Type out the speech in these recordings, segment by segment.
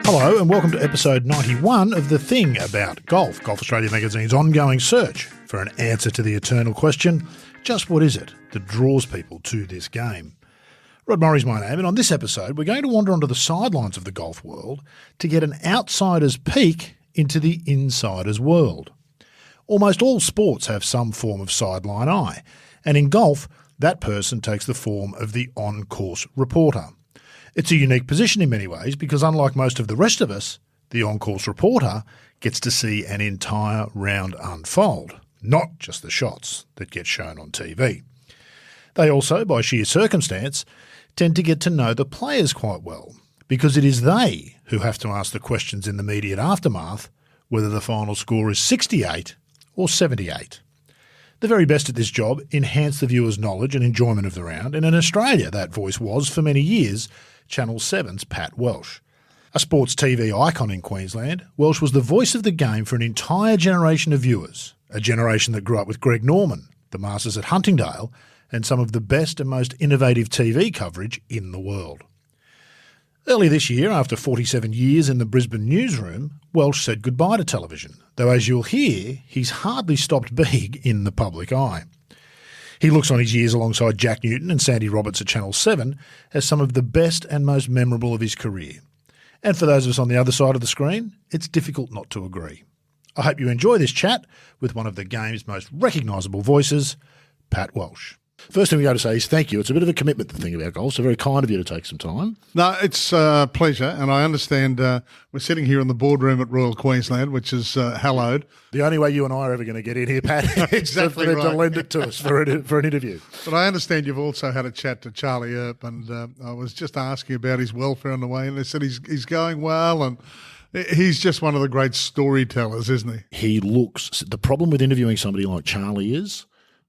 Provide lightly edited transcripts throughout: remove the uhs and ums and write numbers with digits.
Hello and welcome to episode 91 of The Thing About Golf, Golf Australia magazine's ongoing search for an answer to the eternal question, just what is it that draws people to this game? Rod Morri's my name, and on this episode we're going to wander onto the sidelines of the golf world to get an outsider's peek into the insider's world. Almost all sports have some form of sideline eye, and in golf that person takes the form of the on-course reporter. It's a unique position in many ways because unlike most of the rest of us, the on-course reporter gets to see an entire round unfold, not just the shots that get shown on TV. They also, by sheer circumstance, tend to get to know the players quite well because it is they who have to ask the questions in the immediate aftermath whether the final score is 68 or 78. The very best at this job enhance the viewer's knowledge and enjoyment of the round, and in Australia that voice was, for many years, Channel 7's Pat Welsh. A sports TV icon in Queensland, Welsh was the voice of the game for an entire generation of viewers, a generation that grew up with Greg Norman, the Masters at Huntingdale, and some of the best and most innovative TV coverage in the world. Early this year, after 47 years in the Brisbane newsroom, Welsh said goodbye to television, though as you'll hear, he's hardly stopped being in the public eye. He looks on his years alongside Jack Newton and Sandy Roberts at Channel 7 as some of the best and most memorable of his career. And for those of us on the other side of the screen, it's difficult not to agree. I hope you enjoy this chat with one of the game's most recognisable voices, Pat Welsh. First thing we got to say is thank you. It's a bit of a commitment, the thing about golf, so very kind of you to take some time. No, it's a pleasure, and I understand we're sitting here in the boardroom at Royal Queensland, which is hallowed. The only way you and I are ever going to get in here, Pat, is for them to lend it to us for an interview. But I understand you've also had a chat to Charlie Earp, and I was just asking about his welfare on the way, and they said he's going well, and he's just one of the great storytellers, isn't he? He looks – the problem with interviewing somebody like Charlie is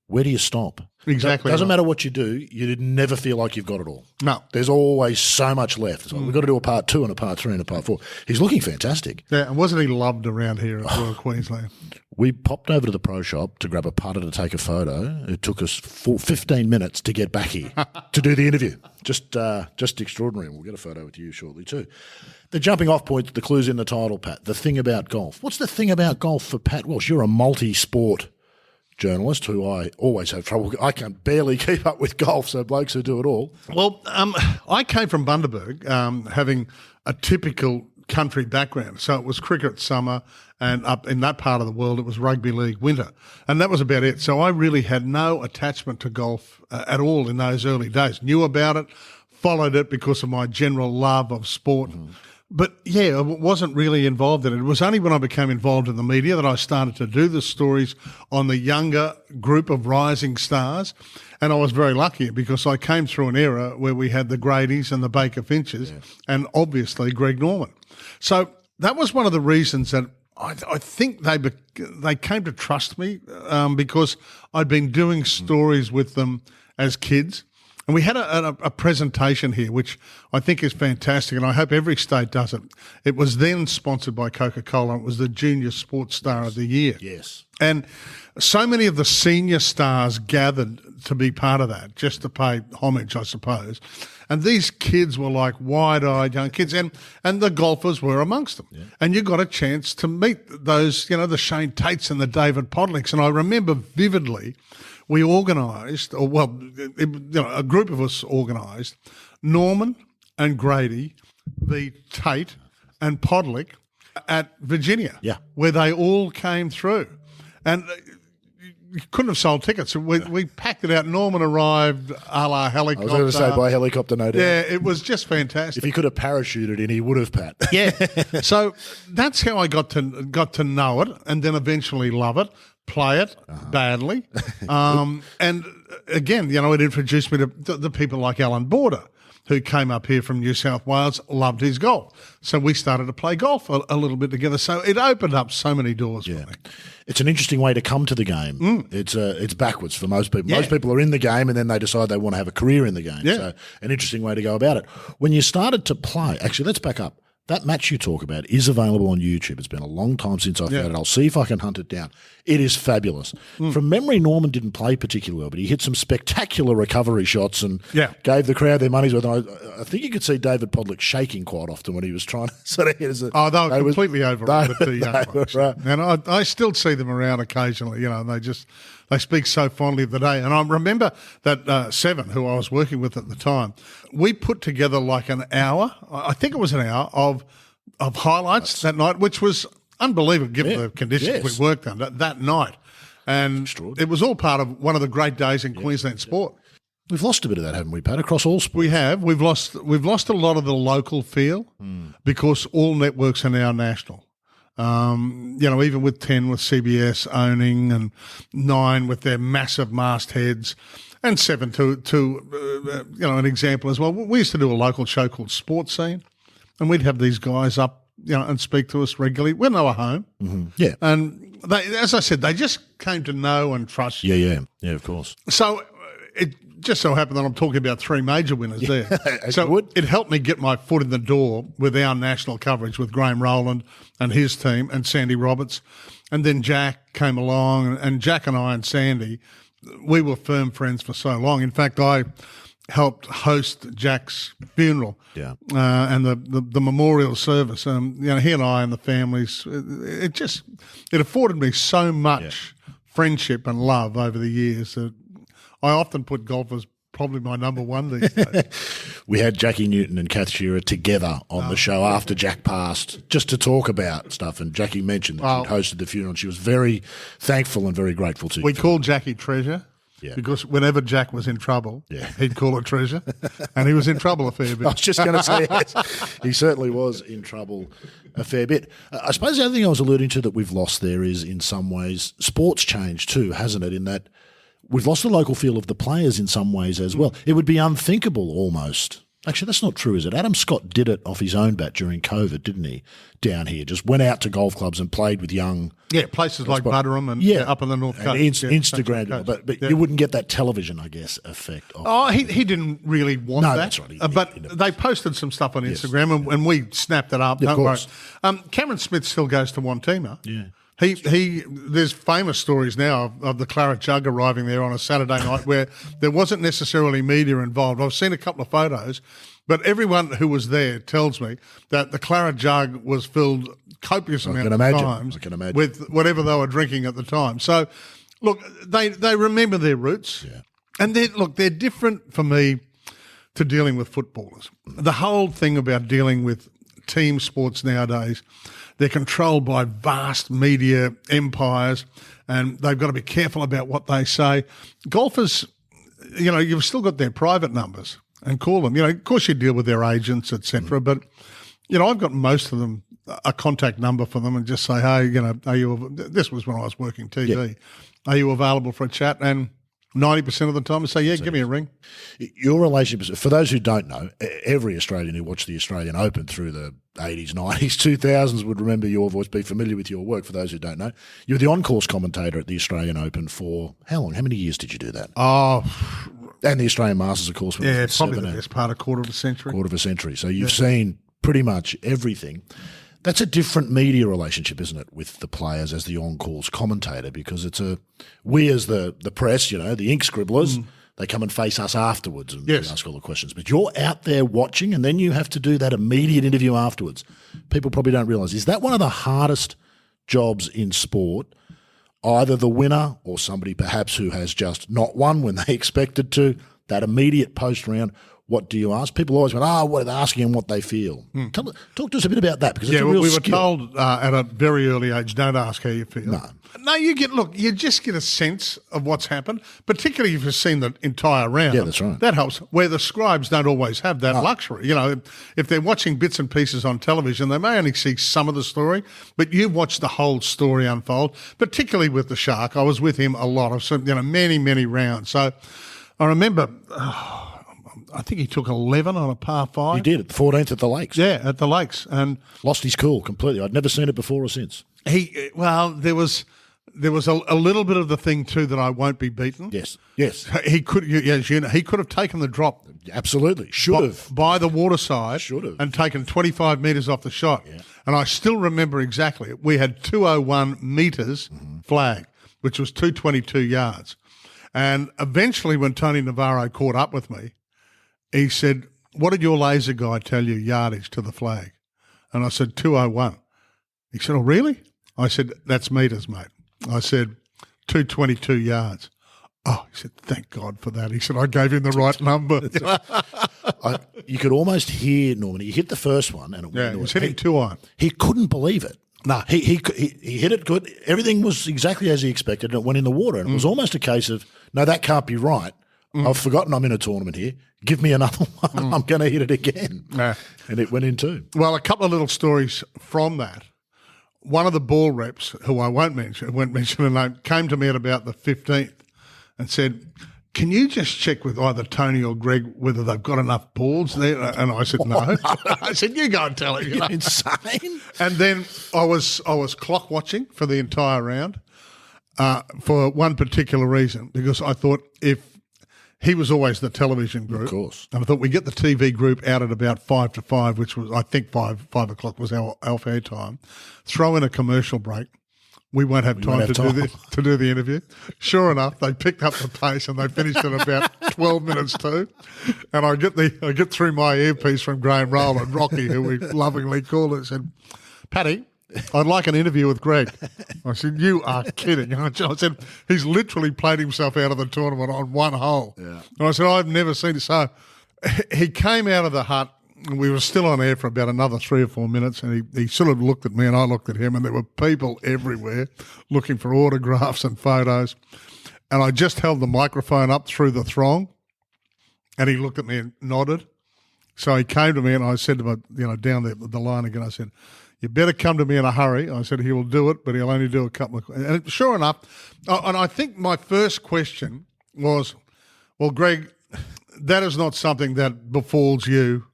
where do you stop? Exactly. It doesn't matter what you do, you never feel like you've got it all. No. There's always so much left. It's like, we've got to do a part 2 and a part 3 and a part 4. He's looking fantastic. Yeah, and wasn't he loved around here at Royal Queensland? We popped over to the pro shop to grab a putter to take a photo. It took us 15 minutes to get back here to do the interview. Just extraordinary. We'll get a photo with you shortly too. The jumping off point, the clue's in the title, Pat. The thing about golf. What's the thing about golf for Pat Welsh? You're a multi-sport journalist who I always have trouble. I can barely keep up with golf, so blokes who do it all. Well, I came from Bundaberg, having a typical country background. So it was cricket summer, and up in that part of the world it was rugby league winter. And that was about it. So I really had no attachment to golf at all in those early days. Knew about it, followed it because of my general love of sport. But, yeah, I wasn't really involved in it. It was only when I became involved in the media that I started to do the stories on the younger group of rising stars. And I was very lucky because I came through an era where we had the Gradys and the Baker Finches and obviously Greg Norman. So that was one of the reasons that I think they came to trust me because I'd been doing stories with them as kids. And we had a presentation here, which I think is fantastic, and I hope every state does it. It was then sponsored by Coca-Cola. It was the Junior Sports Star of the Year. Yes. And so many of the senior stars gathered to be part of that, just to pay homage, I suppose. And these kids were like wide-eyed young kids, and the golfers were amongst them. Yeah. And you got a chance to meet those, the Shane Tates and the David Podlicks. And I remember vividly we organised, a group of us organised, Norman and Grady, the Tate and Podlick at Virginia, where they all came through. And you couldn't have sold tickets. We packed it out. Norman arrived a la helicopter. I was going to say by helicopter, no doubt. Yeah, it was just fantastic. If he could have parachuted in, he would have, Pat. Yeah. So that's how I got to know it and then eventually love it. Play it badly. And again, it introduced me to the people like Alan Border, who came up here from New South Wales, loved his golf. So we started to play golf a little bit together. So it opened up so many doors for me. It's an interesting way to come to the game. It's backwards for most people. Most people are in the game and then they decide they want to have a career in the game. So an interesting way to go about it. When you started to play, actually, let's back up. That match you talk about is available on YouTube. It's been a long time since I've found it. I'll see if I can hunt it down. It is fabulous. From memory, Norman didn't play particularly well, but he hit some spectacular recovery shots and gave the crowd their money's worth. And I think you could see David Podlick shaking quite often when he was trying to sort of hit us. They were completely overrated, the young ones. Right. And I still see them around occasionally, and they speak so fondly of the day. And I remember that Seven, who I was working with at the time, we put together like an hour, I think it was an hour, of highlights that night, which was unbelievable given the conditions we worked under that night. And it was all part of one of the great days in Queensland sport. We've lost a bit of that, haven't we, Pat, across all sports? We have. We've lost a lot of the local feel because all networks are now national. Even with 10 with CBS owning and 9 with their massive mastheads and 7 to an example as well. We used to do a local show called Sports Scene and we'd have these guys up, and speak to us regularly when they were home. Mm-hmm. Yeah. And they, as I said, they just came to know and trust you. Yeah, of course. So it just so happened that I'm talking about 3 major winners there. So it helped me get my foot in the door with our national coverage with Graham Rowland and his team and Sandy Roberts. And then Jack came along, and Jack and I and Sandy, we were firm friends for so long. In fact, I helped host Jack's funeral and the memorial service. He and I and the families, it afforded me so much friendship and love over the years that I often put golf as probably my number one these days. We had Jackie Newton and Kath Shearer together on the show after Jack passed just to talk about stuff, and Jackie mentioned that she'd hosted the funeral and she was very thankful and very grateful to you. We called Jackie Treasure because whenever Jack was in trouble, he'd call her Treasure, and he was in trouble a fair bit. I was just going to say, yes, he certainly was in trouble a fair bit. I suppose the other thing I was alluding to that we've lost there is in some ways sports change too, hasn't it, in that we've lost the local feel of the players in some ways as well. It would be unthinkable almost. Actually, that's not true, is it? Adam Scott did it off his own bat during COVID, didn't he, down here? Just went out to golf clubs and played with young... Yeah, places like Butterham and up in the North Coast. Instagram, but you wouldn't get that television, I guess, effect. He didn't really want that. That's right. But they posted some stuff on Instagram and we snapped it up. Don't worry. Cameron Smith still goes to Wantima. Yeah. There's famous stories now of the Claret Jug arriving there on a Saturday night where there wasn't necessarily media involved. I've seen a couple of photos, but everyone who was there tells me that the Claret Jug was filled copious amount of times with whatever they were drinking at the time. So, look, they remember their roots, and they're different for me to dealing with footballers. The whole thing about dealing with team sports nowadays, they're controlled by vast media empires and they've got to be careful about what they say. Golfers, you've still got their private numbers and call them. Of course you deal with their agents, etc. But, I've got most of them a contact number for them and just say, hey, are you, this was when I was working TV, are you available for a chat? And 90% of the time I say, give me a ring. Your relationship, for those who don't know, every Australian who watched the Australian Open through the 80s, 90s, 2000s would remember your voice, be familiar with your work. For those who don't know, you were the on-course commentator at the Australian Open for how long? How many years did you do that? And the Australian Masters, of course. Probably the best part of quarter of a century. So you've seen pretty much everything. That's a different media relationship, isn't it, with the players as the on-course commentator, because we as the press, the ink scribblers, they come and face us afterwards and we ask all the questions. But you're out there watching and then you have to do that immediate interview afterwards. People probably don't realise. Is that one of the hardest jobs in sport? Either the winner or somebody perhaps who has just not won when they expected to, that immediate post-round. What do you ask? People always went, what are they asking and what they feel. Talk to us a bit about that, because it's a real skill. We were told at a very early age, don't ask how you feel. No, you just get a sense of what's happened, particularly if you've seen the entire round. Yeah, that's right. That helps, where the scribes don't always have that luxury. If they're watching bits and pieces on television, they may only see some of the story, but you watch the whole story unfold, particularly with the Shark. I was with him a lot of, many, many rounds. So I remember... I think he took 11 on a par 5. He did, at the 14th at the Lakes. Yeah, at the Lakes. And lost his cool completely. I'd never seen it before or since. There was a little bit of the thing too that I won't be beaten. Yes. He could, he could have taken the drop Absolutely. Should have. By the waterside. Should have. And taken 25 metres off the shot. Yeah. And I still remember exactly. We had 201 metres flag, which was 222 yards. And eventually when Tony Navarro caught up with me, he said, what did your laser guy tell you yardage to the flag? And I said, 201. He said, oh, really? I said, that's metres, mate. I said, 222 yards. Oh, he said, thank God for that. He said, I gave him the right number. You could almost hear Norman. He hit the first one, and He was hitting 2-iron. He couldn't believe it. No. He hit it good. Everything was exactly as he expected, and it went in the water. And it was almost a case of, no, that can't be right. I've forgotten I'm in a tournament here. Give me another one. I'm going to hit it again. Yeah. And it went in too. Well, a couple of little stories from that. One of the ball reps, who I won't mention her name, came to me at about the 15th and said, can you just check with either Tony or Greg whether they've got enough balls there? And I said, no. I said, you go and tell him. You're insane. And then I was clock watching for the entire round for one particular reason, because I thought if he was always the television group. Of course. And I thought we get the TV group out at about 5 to 5, which was, I think 5 o'clock was our off-air time. Throw in a commercial break. We won't have time to do the interview. Sure enough, they picked up the pace and they finished in about 12 minutes too. And I get through my earpiece from Graham Rowland, Rocky, who we lovingly call it, said, Paddy, I'd like an interview with Greg. I said, you are kidding. I said, he's literally played himself out of the tournament on one hole. Yeah. And I said, I've never seen it. So he came out of the hut, and we were still on air for about another 3 or 4 minutes, and he sort of looked at me and I looked at him, and there were people everywhere looking for autographs and photos. And I just held the microphone up through the throng, and he looked at me and nodded. So he came to me, and I said to him, down the line again, I said, you better come to me in a hurry. I said, he will do it, but he'll only do a couple of... And sure enough, and I think my first question was, well, Greg, that is not something that befalls you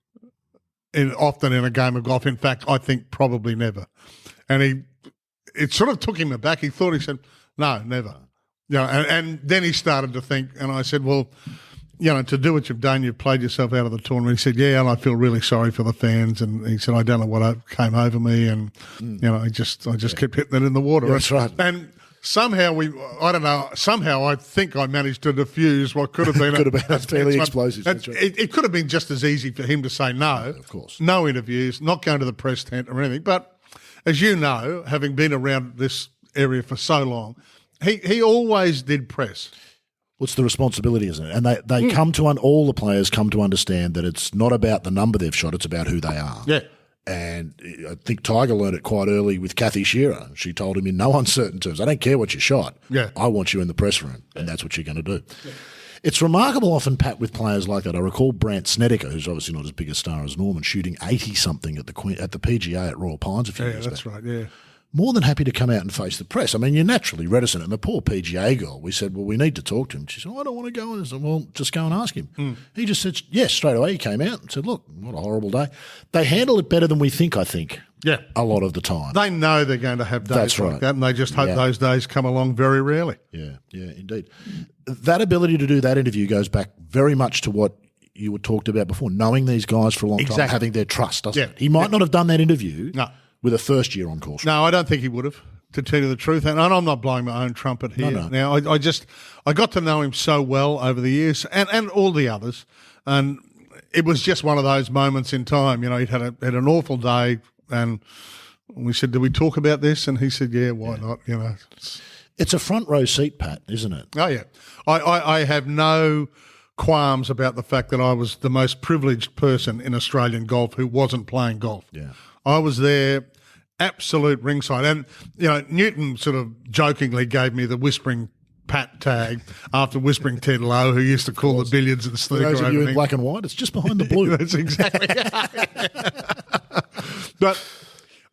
often in a game of golf. In fact, I think probably never. And it sort of took him aback. He said, no, never. And then he started to think, and I said, well, to do what you've done, you've played yourself out of the tournament. He said, yeah, and I feel really sorry for the fans. And he said, I don't know what came over me. And, I just kept hitting it in the water. Yeah, that's right. And somehow I think I managed to diffuse what could have been a fairly explosive situation. It could have been just as easy for him to say no. Of course. No interviews, not going to the press tent or anything. But as you know, having been around this area for so long, he always did press. What's the responsibility, isn't it? And they come to all the players come to understand that it's not about the number they've shot; it's about who they are. Yeah. And I think Tiger learned it quite early with Kathy Shearer. She told him in no uncertain terms, "I don't care what you shot. Yeah. I want you in the press room, and that's what you're going to do." Yeah. It's remarkable often, Pat, with players like that. I recall Brant Snedeker, who's obviously not as big a star as Norman, shooting 80-something at the PGA at Royal Pines a few years back. That's right. Yeah. More than happy to come out and face the press. I mean, you're naturally reticent. And the poor PGA girl, we said, well, we need to talk to him. She said, I don't want to go. And I said, well, just go and ask him. He just said, yes, straight away. He came out and said, look, what a horrible day. They handle it better than we think, I think. Yeah. A lot of the time. They know they're going to have days That's like right. that, and they just hope those days come along very rarely. Yeah, indeed. That ability to do that interview goes back very much to what you were talked about before, knowing these guys for a long time, having their trust, doesn't it? He might not have done that interview with a first year on course. No, I don't think he would have, to tell you the truth. And I'm not blowing my own trumpet here. No. Now, I got to know him so well over the years, and all the others, and it was just one of those moments in time. He'd had an awful day, and we said, "Do we talk about this?" And he said, "Yeah, why not?" It's a front row seat, Pat, isn't it? Oh yeah, I have no qualms about the fact that I was the most privileged person in Australian golf who wasn't playing golf. Yeah, I was there, absolute ringside, and Newton sort of jokingly gave me the Whispering Pat tag after Whispering Ted Lowe, who used to call the billiards and snooker. For those of you in black and white, it's just behind the blue. That's exactly. But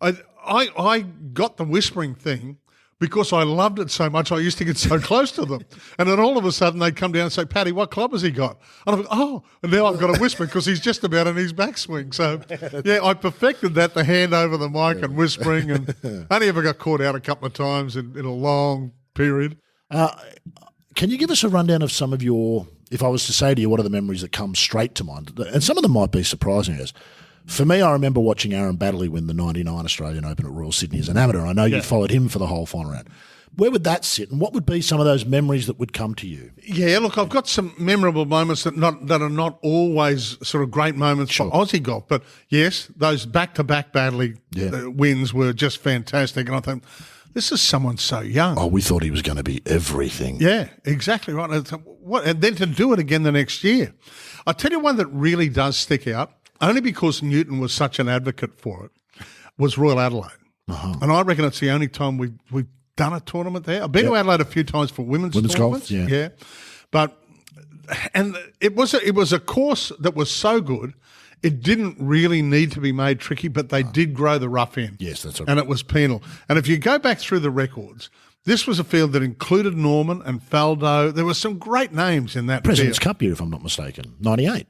I got the whispering thing because I loved it so much. I used to get so close to them. And then all of a sudden they'd come down and say, Paddy, what club has he got? And I'm like, oh, and now I've got to whisper because he's just about in his backswing. So, yeah, I perfected that, the hand over the mic and whispering. And I only ever got caught out a couple of times in a long period. Can you give us a rundown of some of your if I was to say to you what are the memories that come straight to mind, and some of them might be surprising as for me, I remember watching Aaron Baddeley win the 99 Australian Open at Royal Sydney as an amateur. I know you followed him for the whole final round. Where would that sit, and what would be some of those memories that would come to you? Yeah, look, I've got some memorable moments that are not always sort of great moments for Aussie golf, but yes, those back-to-back Baddeley wins were just fantastic, and I think, this is someone so young. Oh, we thought he was going to be everything. Yeah, exactly right. And then to do it again the next year. I'll tell you one that really does stick out, only because Newton was such an advocate for it, was Royal Adelaide. And I reckon it's the only time we've done a tournament there. I've been to Adelaide a few times for women's tournaments. Golf, yeah. But it was a course that was so good, it didn't really need to be made tricky, but they did grow the rough in. Yes, that's right. And it was penal. And if you go back through the records, this was a field that included Norman and Faldo. There were some great names in that President's field. Cup year, if I'm not mistaken, 98.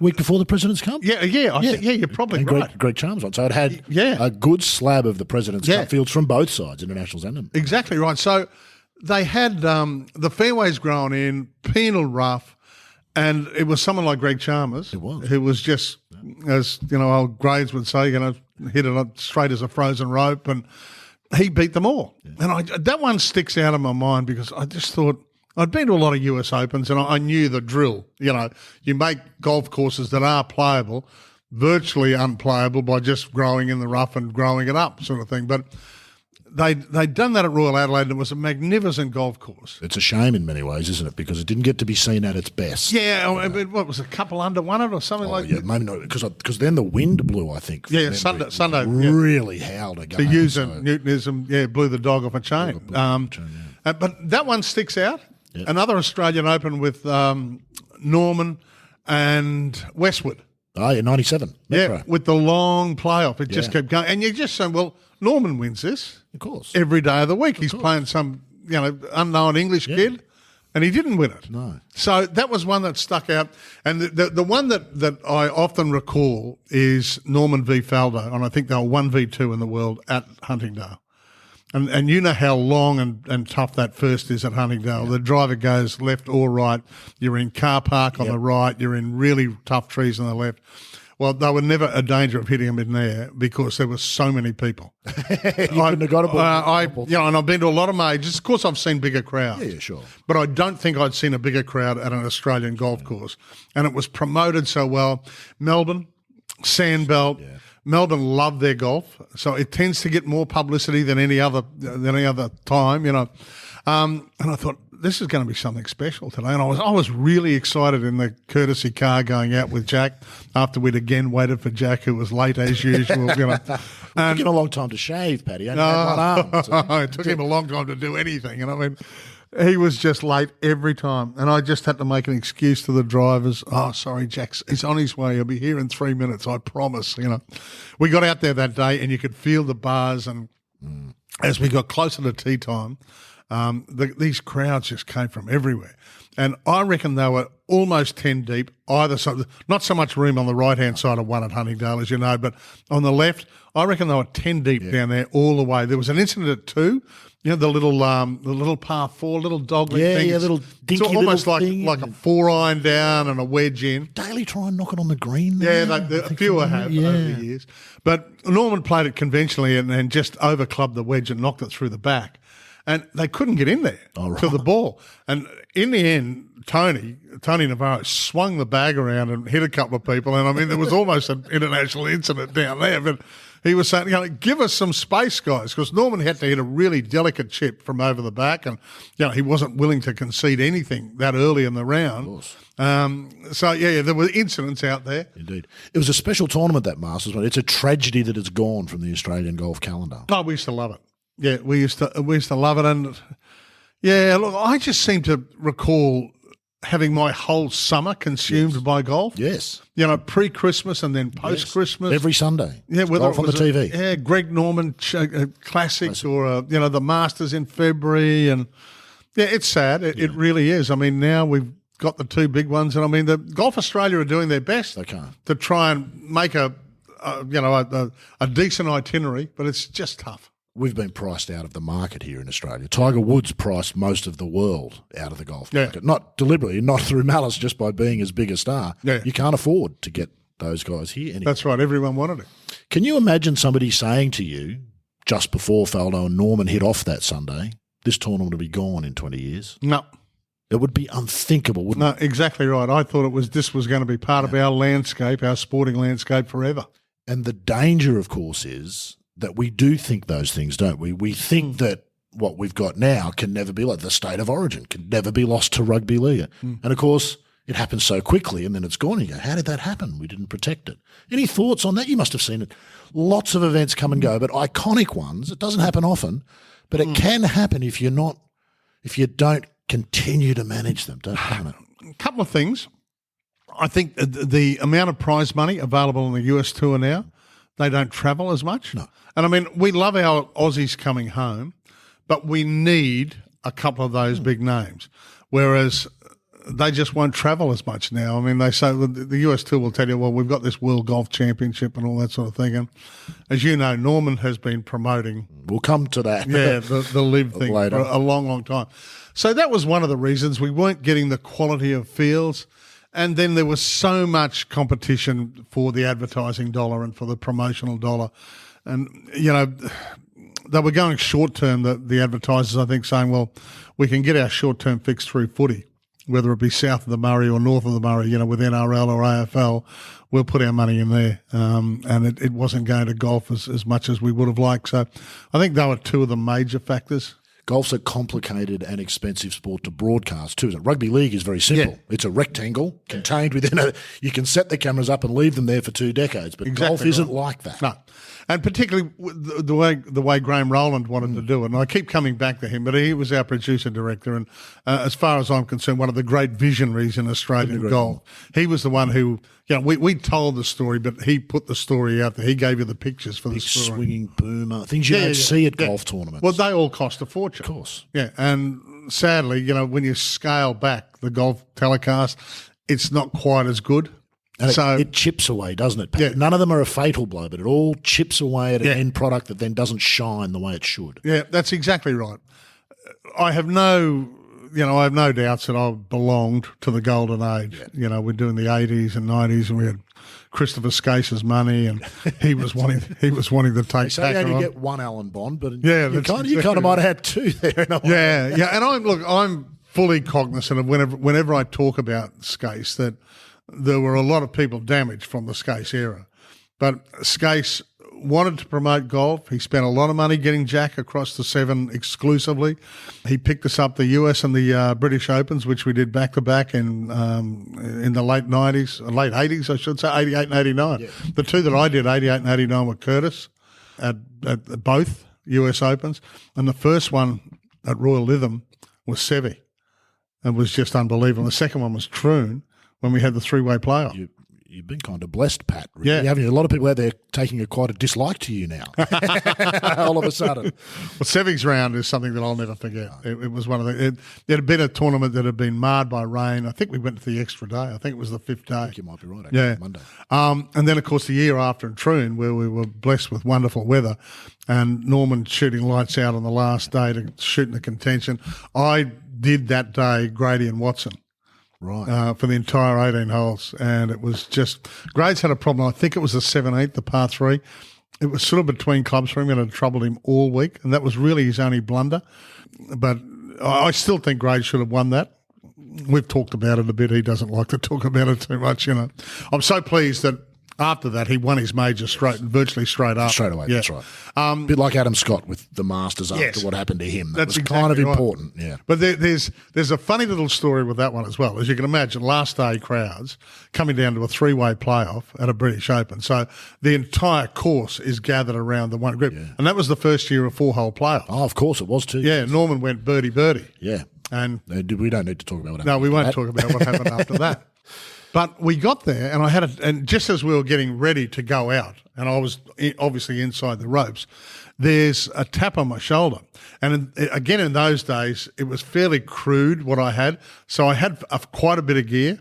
Week before the President's Cup? Yeah, you're probably and right. Greg Charms on. So it had a good slab of the President's Cup fields from both sides, internationals and them. Exactly right. So they had the fairways grown in, penal rough, and it was someone like Greg Chalmers who was just, as old grades would say, hit it straight as a frozen rope, and he beat them all. Yeah. And that one sticks out in my mind because I just thought, I'd been to a lot of US Opens and I knew the drill. You make golf courses that are playable, virtually unplayable by just growing in the rough and growing it up sort of thing. But they'd done that at Royal Adelaide and it was a magnificent golf course. It's a shame in many ways, isn't it? Because it didn't get to be seen at its best. Yeah, I mean, what was it, a couple under won it or something like that? Maybe not, because then the wind blew, I think. Yeah, Sunday. Really howled again. To use a Newtonism, blew the dog off a chain. But that one sticks out. Yep. Another Australian Open with Norman and Westwood. Oh, yeah, 97. Metro. Yeah, with the long playoff. It just kept going. And you're just saying, well, Norman wins this. Of course. Every day of the week. He's playing some, unknown English kid, and he didn't win it. No. So that was one that stuck out. And the one that I often recall is Norman v. Faldo, and I think they were 1v2 in the world at Huntingdale. And you know how long and tough that first is at Huntingdale. Yeah. The driver goes left or right. You're in car park on the right. You're in really tough trees on the left. Well, they were never a danger of hitting them in there because there were so many people. You couldn't have got a ball. And I've been to a lot of majors. Of course, I've seen bigger crowds. Yeah, sure. But I don't think I'd seen a bigger crowd at an Australian golf course. And it was promoted so well. Melbourne, Sandbelt. Yeah. Melbourne love their golf, so it tends to get more publicity than any other time, And I thought, this is going to be something special today. And I was really excited in the courtesy car going out with Jack after we'd again waited for Jack, who was late as usual. It took him a long time to shave, Paddy. Only had one arm, so. It took him a long time to do anything. And I mean, he was just late every time. And I just had to make an excuse to the drivers. Oh, sorry, Jack's he's on his way. He'll be here in 3 minutes, I promise. We got out there that day and you could feel the bars. And as we got closer to tee time, these crowds just came from everywhere. And I reckon they were almost 10 deep, either side. Not so much room on the right-hand side of one at Huntingdale, as you know, but on the left, I reckon they were 10 deep down there all the way. There was an incident at 2, the little par 4, little dogleg thing. Yeah, little dinky it's almost little thing. like a 4-iron down and a wedge in. Daly try and knock it on the green there. Yeah, a few have over the years. But Norman played it conventionally and just overclubbed the wedge and knocked it through the back. And they couldn't get in there to the ball. And in the end, Tony Navarro swung the bag around and hit a couple of people. And, I mean, there was almost an international incident down there. But he was saying, give us some space, guys, because Norman had to hit a really delicate chip from over the back. And, he wasn't willing to concede anything that early in the round. Of course. There were incidents out there. Indeed. It was a special tournament, that Masters. It's a tragedy that it's gone from the Australian golf calendar. Oh, we used to love it. Yeah, we used to love it, and look, I just seem to recall having my whole summer consumed by golf. Yes, pre-Christmas and then post-Christmas, every Sunday. Yeah, whether golf on the TV. Yeah, Greg Norman Classic. Or the Masters in February, and it's sad. It really is. I mean, now we've got the two big ones, and I mean, the Golf Australia are doing their best to try and make a decent itinerary, but it's just tough. we've been priced out of the market here in Australia. Tiger Woods priced most of the world out of the golf market. Not deliberately, not through malice, just by being as big a star. Yeah. You can't afford to get those guys here anymore. That's right. Everyone wanted it. Can you imagine somebody saying to you, just before Faldo and Norman hit off that Sunday, this tournament will be gone in 20 years? No. It would be unthinkable, wouldn't it? No, exactly right. I thought this was going to be part of our landscape, our sporting landscape forever. And the danger, of course, is that we do think those things, don't we? We think that what we've got now can never be like the state of origin, can never be lost to rugby league. And, of course, it happens so quickly and then it's gone. You go, how did that happen? We didn't protect it. Any thoughts on that? You must have seen it. Lots of events come and go, but iconic ones, it doesn't happen often, but it can happen if you don't continue to manage them, don't it? A couple of things. I think the amount of prize money available on the US Tour now, they don't travel as much. No. And I mean, we love our Aussies coming home, but we need a couple of those big names, whereas they just won't travel as much now. I mean, they say the US Tour will tell you, well, we've got this World Golf Championship and all that sort of thing. And as you know, Norman has been promoting. We'll come to that. Yeah, the live thing later. For a long, long time. So that was one of the reasons we weren't getting the quality of fields. And then there was so much competition for the advertising dollar and for the promotional dollar. And, you know, they were going short-term, the advertisers, I think, saying, well, we can get our short-term fix through footy, whether it be south of the Murray or north of the Murray, you know, with NRL or AFL, we'll put our money in there. And it wasn't going to golf as much as we would have liked. So I think they were two of the major factors. Golf's a complicated and expensive sport to broadcast too. Rugby league is very simple. Yeah. It's a rectangle contained within you can set the cameras up and leave them there for 2 decades, but golf isn't like that. No. And particularly the way Graham Rowland wanted to do it. And I keep coming back to him, but he was our producer director. And as far as I'm concerned, one of the great visionaries in Australian golf. He was the one who, you know, we told the story, but he put the story out there. He gave you the pictures for the story. Swinging boomer, things you don't see at golf tournaments. Well, they all cost a fortune. Of course. Yeah. And sadly, you know, when you scale back the golf telecast, it's not quite as good. And it chips away, doesn't it? Yeah. None of them are a fatal blow, but it all chips away at an end product that then doesn't shine the way it should. Yeah, that's exactly right. I have no doubts that I belonged to the golden age. Yeah. You know, we're doing the 80s and 90s, and we had Christopher Skase's money, and he was wanting to take. So you only get one Alan Bond, but you kind of might have had two there. In a way. Yeah. And I'm fully cognizant of whenever I talk about Skase that there were a lot of people damaged from the Skase era. But Skase wanted to promote golf. He spent a lot of money getting Jack across the 7 exclusively. He picked us up the US and the British Opens, which we did back-to-back in the late 90s, late 80s, I should say, 88 and 89. Yeah. The two that I did, 88 and 89, were Curtis at both US Opens. And the first one at Royal Lytham was Seve. It was just unbelievable. The second one was Troon, when we had the 3-way playoff. You've been kind of blessed, Pat. Really, haven't you? A lot of people out there taking quite a dislike to you now. All of a sudden. Well, Sevi's round is something that I'll never forget. It was one of it had been a tournament that had been marred by rain. I think we went to the extra day. I think it was the 5th day. I think you might be right, actually, Monday. And then, of course, the year after in Troon, where we were blessed with wonderful weather, and Norman shooting lights out on the last day to shoot in the contention. I did that day Grady and Watson. Right. For the entire 18 holes. And it was just, Graves had a problem. I think it was the 17th, the par 3. It was sort of between clubs for him and it had troubled him all week. And that was really his only blunder. But I still think Graves should have won that. We've talked about it a bit. He doesn't like to talk about it too much, you know. I'm so pleased that after that, he won his major virtually straight up. Straight away, that's right. A bit like Adam Scott with the Masters after what happened to him. That was exactly kind of important, yeah. But there's a funny little story with that one as well. As you can imagine, last day crowds coming down to a 3-way playoff at a British Open. So the entire course is gathered around the one group. Yeah. And that was the first year of 4-hole playoff. Oh, of course it was too. Yeah, Norman went birdie. Yeah. And we don't need to talk about what happened. No, we won't talk about what happened after that. But we got there, and and just as we were getting ready to go out, and I was obviously inside the ropes, there's a tap on my shoulder. And again, in those days, it was fairly crude what I had. So I had quite a bit of gear,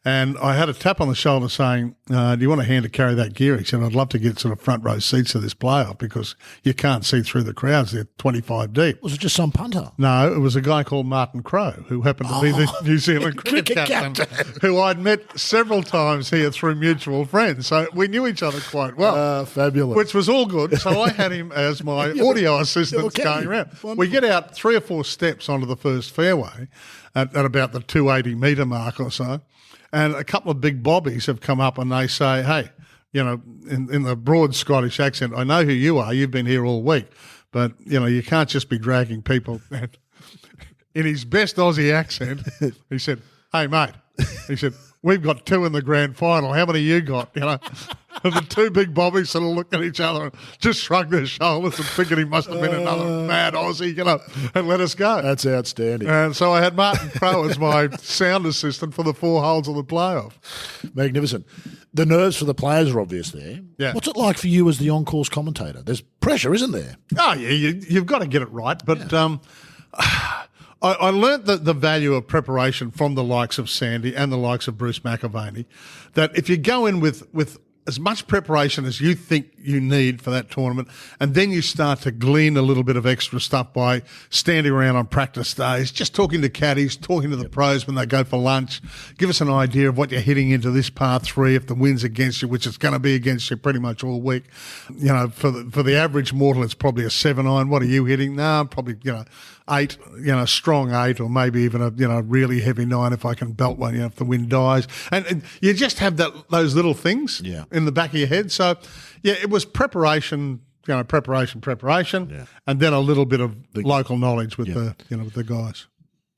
And I had a tap on the shoulder saying, do you want a hand to carry that gear? He said, I'd love to get sort of front row seats to this playoff because you can't see through the crowds. They're 25 deep. Was it just some punter? No, it was a guy called Martin Crowe, who happened to be the New Zealand cricket captain, who I'd met several times here through mutual friends. So we knew each other quite well. Fabulous. Which was all good. So I had him as my audio assistant going around. Wonderful. We get out 3 or 4 steps onto the first fairway at about the 280 metre mark or so. And a couple of big bobbies have come up and they say, hey, you know, in the broad Scottish accent, I know who you are. You've been here all week. But, you know, you can't just be dragging people. And in his best Aussie accent, he said, hey, mate, he said, we've got 2 in the grand final. How many you got? You know, and the 2 big bobbies sort of looked at each other and just shrugged their shoulders and figured he must have been another mad Aussie, you know, and let us go. That's outstanding. And so I had Martin Crowe as my sound assistant for the 4 holes of the playoff. Magnificent. The nerves for the players are obvious there. Yeah. What's it like for you as the on-course commentator? There's pressure, isn't there? Oh, yeah, you've got to get it right. But I learnt the value of preparation from the likes of Sandy and the likes of Bruce McAvaney, that if you go in with as much preparation as you think you need for that tournament, and then you start to glean a little bit of extra stuff by standing around on practice days, just talking to caddies, talking to the pros when they go for lunch, give us an idea of what you're hitting into this par 3 if the wind's against you, which it's going to be against you pretty much all week. You know, for the average mortal, it's probably a 7-iron. What are you hitting? No, probably, 8, strong 8, or maybe even a, really heavy 9 if I can belt one, if the wind dies. And you just have those little things in the back of your head. So, yeah, it was preparation, preparation, and then a little bit of local knowledge with with the guys.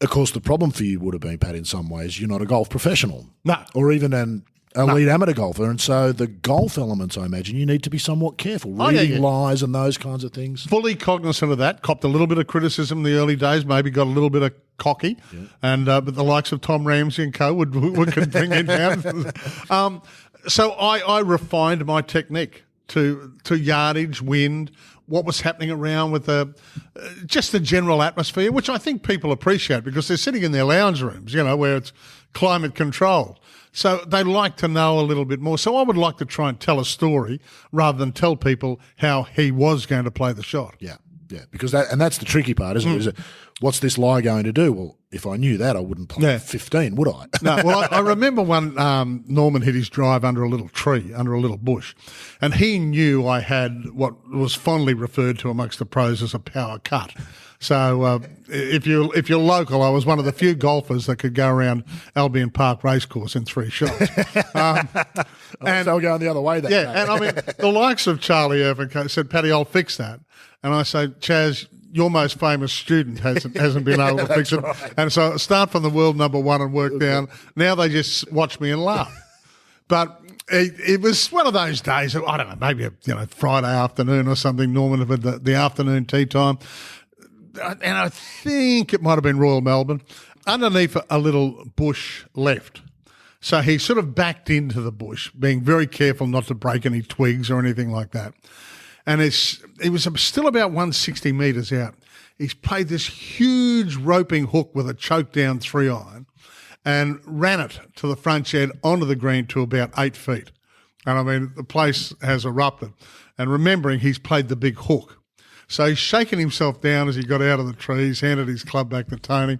Of course, the problem for you would have been, Pat, in some ways, you're not a golf professional. No. Or even an elite amateur golfer. And so the golf elements, I imagine, you need to be somewhat careful. Reading lies and those kinds of things. Fully cognizant of that. Copped a little bit of criticism in the early days, maybe got a little bit of cocky. Yeah. And but the likes of Tom Ramsey and co would bring it down. So I refined my technique to yardage, wind, what was happening around with just the general atmosphere, which I think people appreciate because they're sitting in their lounge rooms, where it's climate controlled. So they like to know a little bit more. So I would like to try and tell a story rather than tell people how he was going to play the shot. Yeah, because that's the tricky part, isn't it? Is it? What's this lie going to do? Well, if I knew that, I wouldn't play 15, would I? No, well, I remember one Norman hit his drive under a little tree, under a little bush, and he knew I had what was fondly referred to amongst the pros as a power cut. So if you're local, I was one of the few golfers that could go around Albion Park Racecourse in 3 shots. And they were going the other way that day. Yeah, and I mean, the likes of Charlie Irvin said, Paddy, I'll fix that. And I say, Chaz, your most famous student hasn't been able to fix it. Right. And so start from the world number 1 and work down. Now they just watch me and laugh. But it was one of those days, I don't know, maybe a Friday afternoon or something, Norman had the afternoon tea time. And I think it might have been Royal Melbourne, underneath a little bush left. So he sort of backed into the bush, being very careful not to break any twigs or anything like that. And he was still about 160 metres out. He's played this huge roping hook with a choke down 3-iron and ran it to the front shed onto the green to about 8 feet. And I mean, the place has erupted. And remembering he's played the big hook. So he's shaken himself down as he got out of the trees, handed his club back to Tony,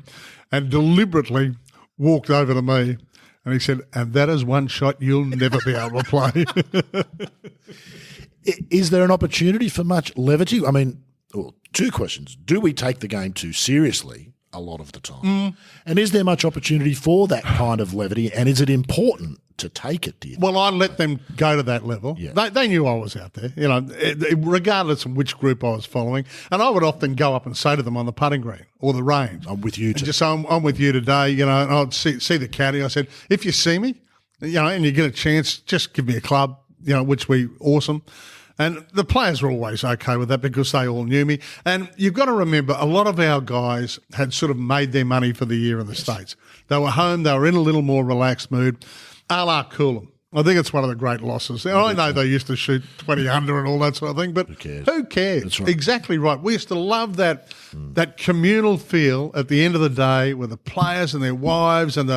and deliberately walked over to me. And he said, and that is one shot you'll never be able to play. Is there an opportunity for much levity? I mean, 2 questions. Do we take the game too seriously a lot of the time? And is there much opportunity for that kind of levity? And is it important to take it, do you think? Well, I let them go to that level. Yeah. They knew I was out there, regardless of which group I was following. And I would often go up and say to them on the putting green or the range, I'm with you. Just I'm with you today, and I'd see the caddy. I said, if you see me, and you get a chance, just give me a club, which we awesome. And the players were always okay with that because they all knew me. And you've got to remember, a lot of our guys had sort of made their money for the year in the States. They were home. They were in a little more relaxed mood. A la Coolum. I think it's one of the great losses. And I know they used to shoot 20 under and all that sort of thing, but who cares? That's right. Exactly right. We used to love that communal feel at the end of the day with the players and their wives and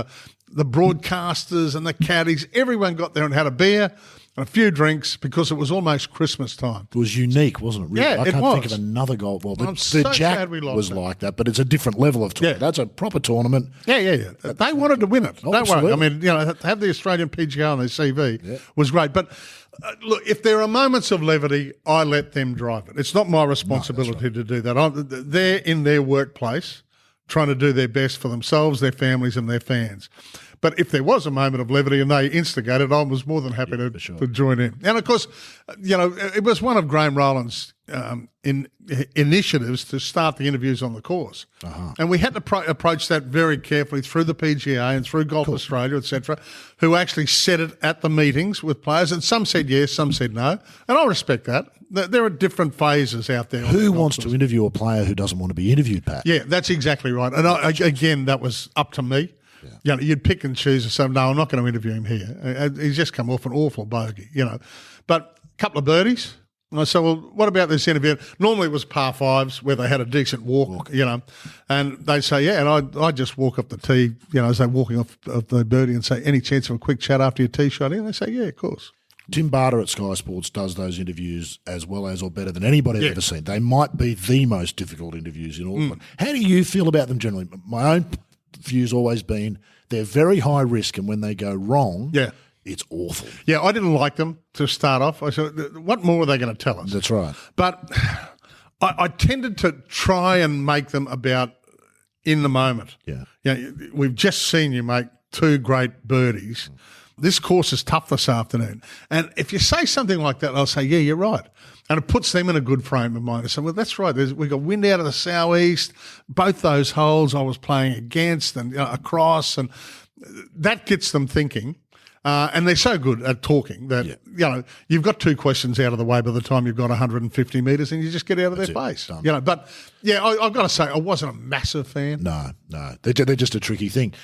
the broadcasters and the caddies, everyone got there and had a beer and a few drinks because it was almost Christmas time. It was unique, wasn't it? Really? Yeah, I can't think of another golf. Well, the Jack was like that, but it's a different level of tournament. Yeah. That's a proper tournament. Yeah. They wanted to win it. Oh, Don't worry. absolutely. I mean, to have the Australian PGA on their CV was great. But look, if there are moments of levity, I let them drive it. It's not my responsibility to do that. They're in their workplace trying to do their best for themselves, their families and their fans. But if there was a moment of levity and they instigated, I was more than happy to join in. And, of course, it was one of Graham Rowland's initiatives to start the interviews on the course. And we had to approach that very carefully through the PGA and through Golf Australia, etc., who actually said it at the meetings with players. And some said yes, some said no. And I respect that. There are different phases out there. Who wants to interview a player who doesn't want to be interviewed, Pat? Yeah, that's exactly right. And again, that was up to me. Yeah. You'd pick and choose and say, no, I'm not going to interview him here. He's just come off an awful bogey, But a couple of birdies. And I said, well, what about this interview? Normally it was par fives where they had a decent walk, and they say, yeah, and I just walk up the tee, as they're walking off of the birdie and say, any chance of a quick chat after your tee shot? And they say, yeah, of course. Tim Barter at Sky Sports does those interviews as well as or better than anybody I've ever seen. They might be the most difficult interviews in Auckland. How do you feel about them generally? My own view's always been they're very high risk, and when they go wrong, it's awful. Yeah, I didn't like them to start off. I said, what more are they going to tell us? That's right. But I tended to try and make them about in the moment. Yeah. We've just seen you make two great birdies. This course is tough this afternoon. And if you say something like that, I'll say, yeah, you're right. And it puts them in a good frame of mind. I say, well, that's right. We got wind out of the southeast. Both those holes I was playing against and across, and that gets them thinking. And they're so good at talking that, you've got two questions out of the way by the time you've got 150 metres and you just get out of their face. But, I've got to say, I wasn't a massive fan. No. They're just a tricky thing.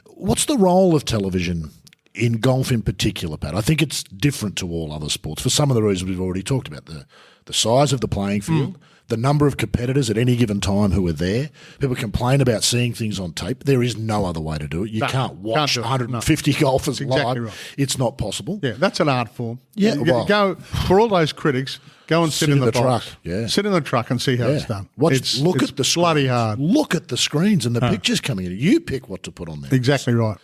What's the role of television in golf in particular, Pat? I think it's different to all other sports for some of the reasons we've already talked about. The size of the playing field, the number of competitors at any given time who are there. People complain about seeing things on tape. There is no other way to do it. You can't watch 150 golfers live. Right. It's not possible. Yeah, that's an art form. Yeah, go for all those critics. Go and sit in the truck. Box. Yeah. Sit in the truck and see how it's done. Look at the bloody hard. Look at the screens and the pictures coming in. You pick what to put on there. Exactly right.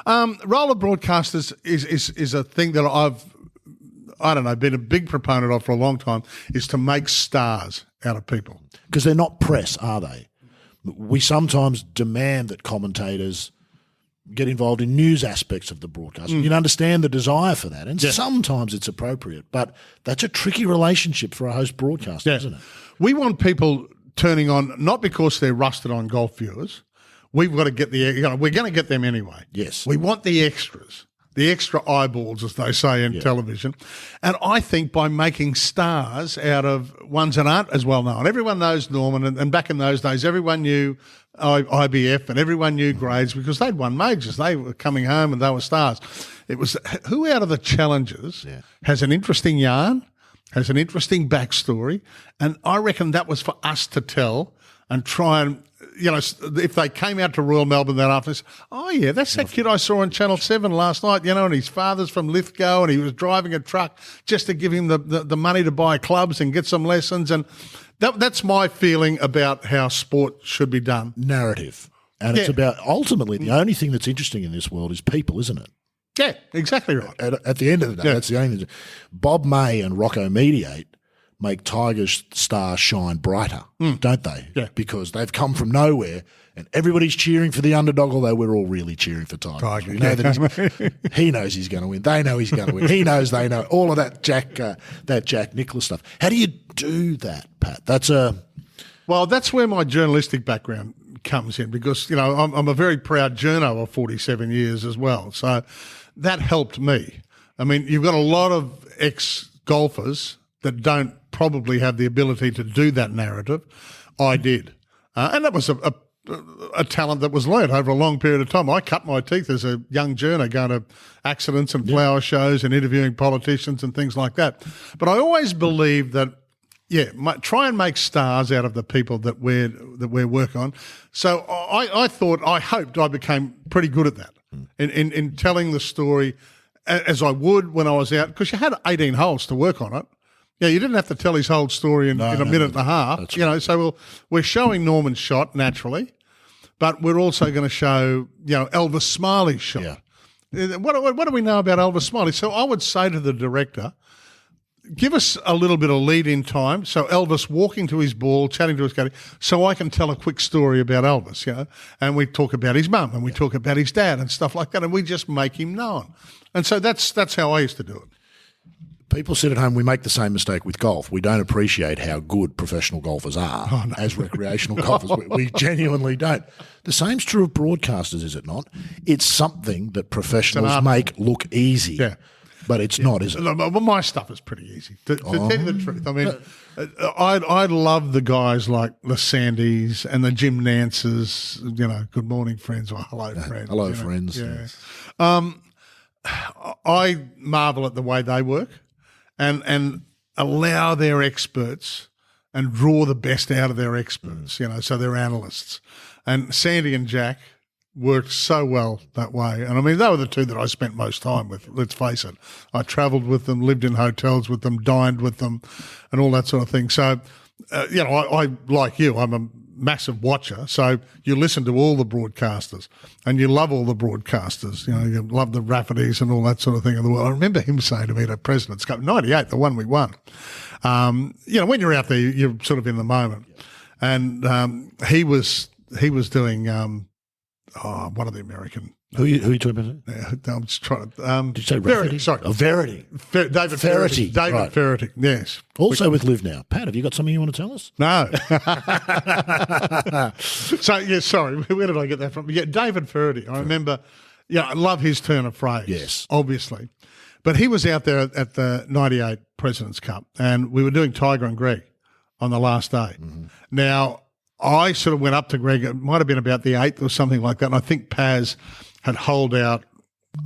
Role of broadcasters is a thing that been a big proponent of for a long time, is to make stars out of people. Because they're not press, are they? We sometimes demand that commentators get involved in news aspects of the broadcast. You can understand the desire for that, and sometimes it's appropriate, but that's a tricky relationship for a host broadcaster, isn't it? We want people turning on, not because they're rusted on golf viewers. We've got to get we're going to get them anyway. Yes. We want the extras. The extra eyeballs, as they say in television. And I think by making stars out of ones that aren't as well known. Everyone knows Norman, and back in those days, everyone knew IBF and everyone knew grades because they'd won majors. They were coming home and they were stars. It was who out of the challengers has an interesting yarn, has an interesting backstory, and I reckon that was for us to tell and try and, if they came out to Royal Melbourne that afternoon, oh, yeah, that's that kid I saw on Channel 7 last night, and his father's from Lithgow and he was driving a truck just to give him the money to buy clubs and get some lessons. And that's my feeling about how sport should be done. Narrative. And it's about, ultimately, the only thing that's interesting in this world is people, isn't it? Yeah, exactly right. At the end of the day, that's the only thing. Bob May and Rocco Mediate make Tiger's stars shine brighter, don't they? Yeah. Because they've come from nowhere and everybody's cheering for the underdog, although we're all really cheering for Tiger. We know that he knows he's going to win. They know he's going to win. He knows they know. All of that Jack Nicklaus stuff. How do you do that, Pat? Well, that's where my journalistic background comes in because, I'm a very proud journo of 47 years as well. So that helped me. I mean, you've got a lot of ex-golfers that don't probably have the ability to do that narrative. I did. And that was a talent that was learnt over a long period of time. I cut my teeth as a young journo going to accidents and flower shows and interviewing politicians and things like that. But I always believed that, try and make stars out of the people that we work on. So I hoped I became pretty good at that. in telling the story as I would when I was out, because you had 18 holes to work on it. Yeah, you didn't have to tell his whole story in a minute and a half. You know, so we're showing Norman's shot naturally, but we're also going to show, you know, Elvis Smiley's shot. Yeah. What do we know about Elvis Smiley? So I would say to the director, give us a little bit of lead-in time. So Elvis walking to his ball, chatting to his caddy, so I can tell a quick story about Elvis, you know. And we talk about his mum and we talk about his dad and stuff like that, and we just make him known. And so that's how I used to do it. People sit at home, we make the same mistake with golf. We don't appreciate how good professional golfers are as recreational golfers. We genuinely don't. The same's true of broadcasters, is it not? It's something that professionals make look easy. Yeah. But it's not, is it? Well, my stuff is pretty easy, to tell you the truth. I mean, I love the guys like the Sandys and the Jim Nances, you know, good morning, friends, or hello, friends. Hello, friends. Yeah. I marvel at the way they work and allow their experts and draw the best out of their experts, you know, so they're analysts. And Sandy and Jack worked so well that way. And I mean, they were the two that I spent most time with, let's face it. I travelled with them, lived in hotels with them, dined with them, and all that sort of thing. So, you know, I like you, I'm a massive watcher. So you listen to all the broadcasters and you love all the broadcasters. You know, you love the Raffertys and all that sort of thing in the world. I remember him saying to me at President's Cup, 98, the one we won. You know, when you're out there, you're sort of in the moment. And he was doing one of the American. Who are you talking about? I'm just trying to. Did you say Verity? Sorry. Oh, Verity. David Verity. David right. Verity, yes. Also with Live Now. Pat, have you got something you want to tell us? No. So, yeah, sorry. Where did I get that from? Yeah, David Verity. I remember, yeah, I love his turn of phrase. Yes. Obviously. But he was out there at the 98 President's Cup and we were doing Tiger and Greg on the last day. Mm-hmm. Now, I sort of went up to Greg. It might have been about the 8th or something like that. And I think Paz had holed out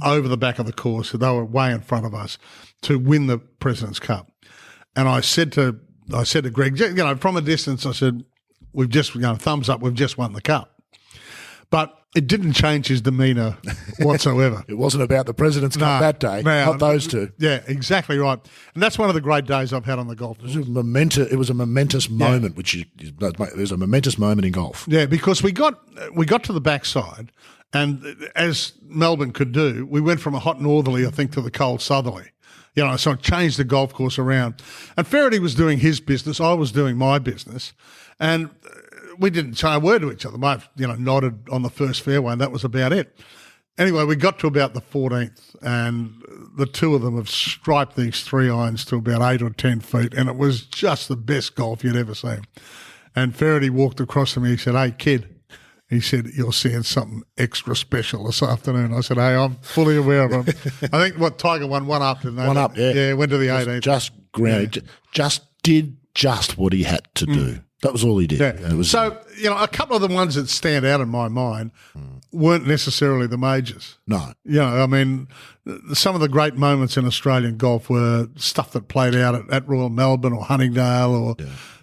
over the back of the course. So they were way in front of us to win the President's Cup. And I said to Greg, you know, from a distance, I said, we've just, you know, thumbs up, we've just won the cup. But it didn't change his demeanour whatsoever. It wasn't about the President's Cup that day, not those two. Yeah, exactly right. And that's one of the great days I've had on the golf course. It was a momentous moment, there's a momentous moment in golf. Yeah, because we got to the backside, and as Melbourne could do, we went from a hot northerly, I think, to the cold southerly. You know, so I changed the golf course around. And Faraday was doing his business, I was doing my business, and we didn't say a word to each other. I, you know, nodded on the first fairway, and that was about it. Anyway, we got to about the 14th, and the two of them have striped these 3 irons to about 8 or 10 feet, and it was just the best golf you'd ever seen. And Faraday walked across to me. He said, "Hey, kid," he said, "you're seeing something extra special this afternoon." I said, "Hey, I'm fully aware of it." I think Tiger won one up, didn't they? One up, yeah. Yeah, went to the 18th. Just grounded, just did what he had to do. That was all he did. Yeah. So, you know, a couple of the ones that stand out in my mind weren't necessarily the majors. No. You know, I mean, some of the great moments in Australian golf were stuff that played out at Royal Melbourne or Huntingdale or,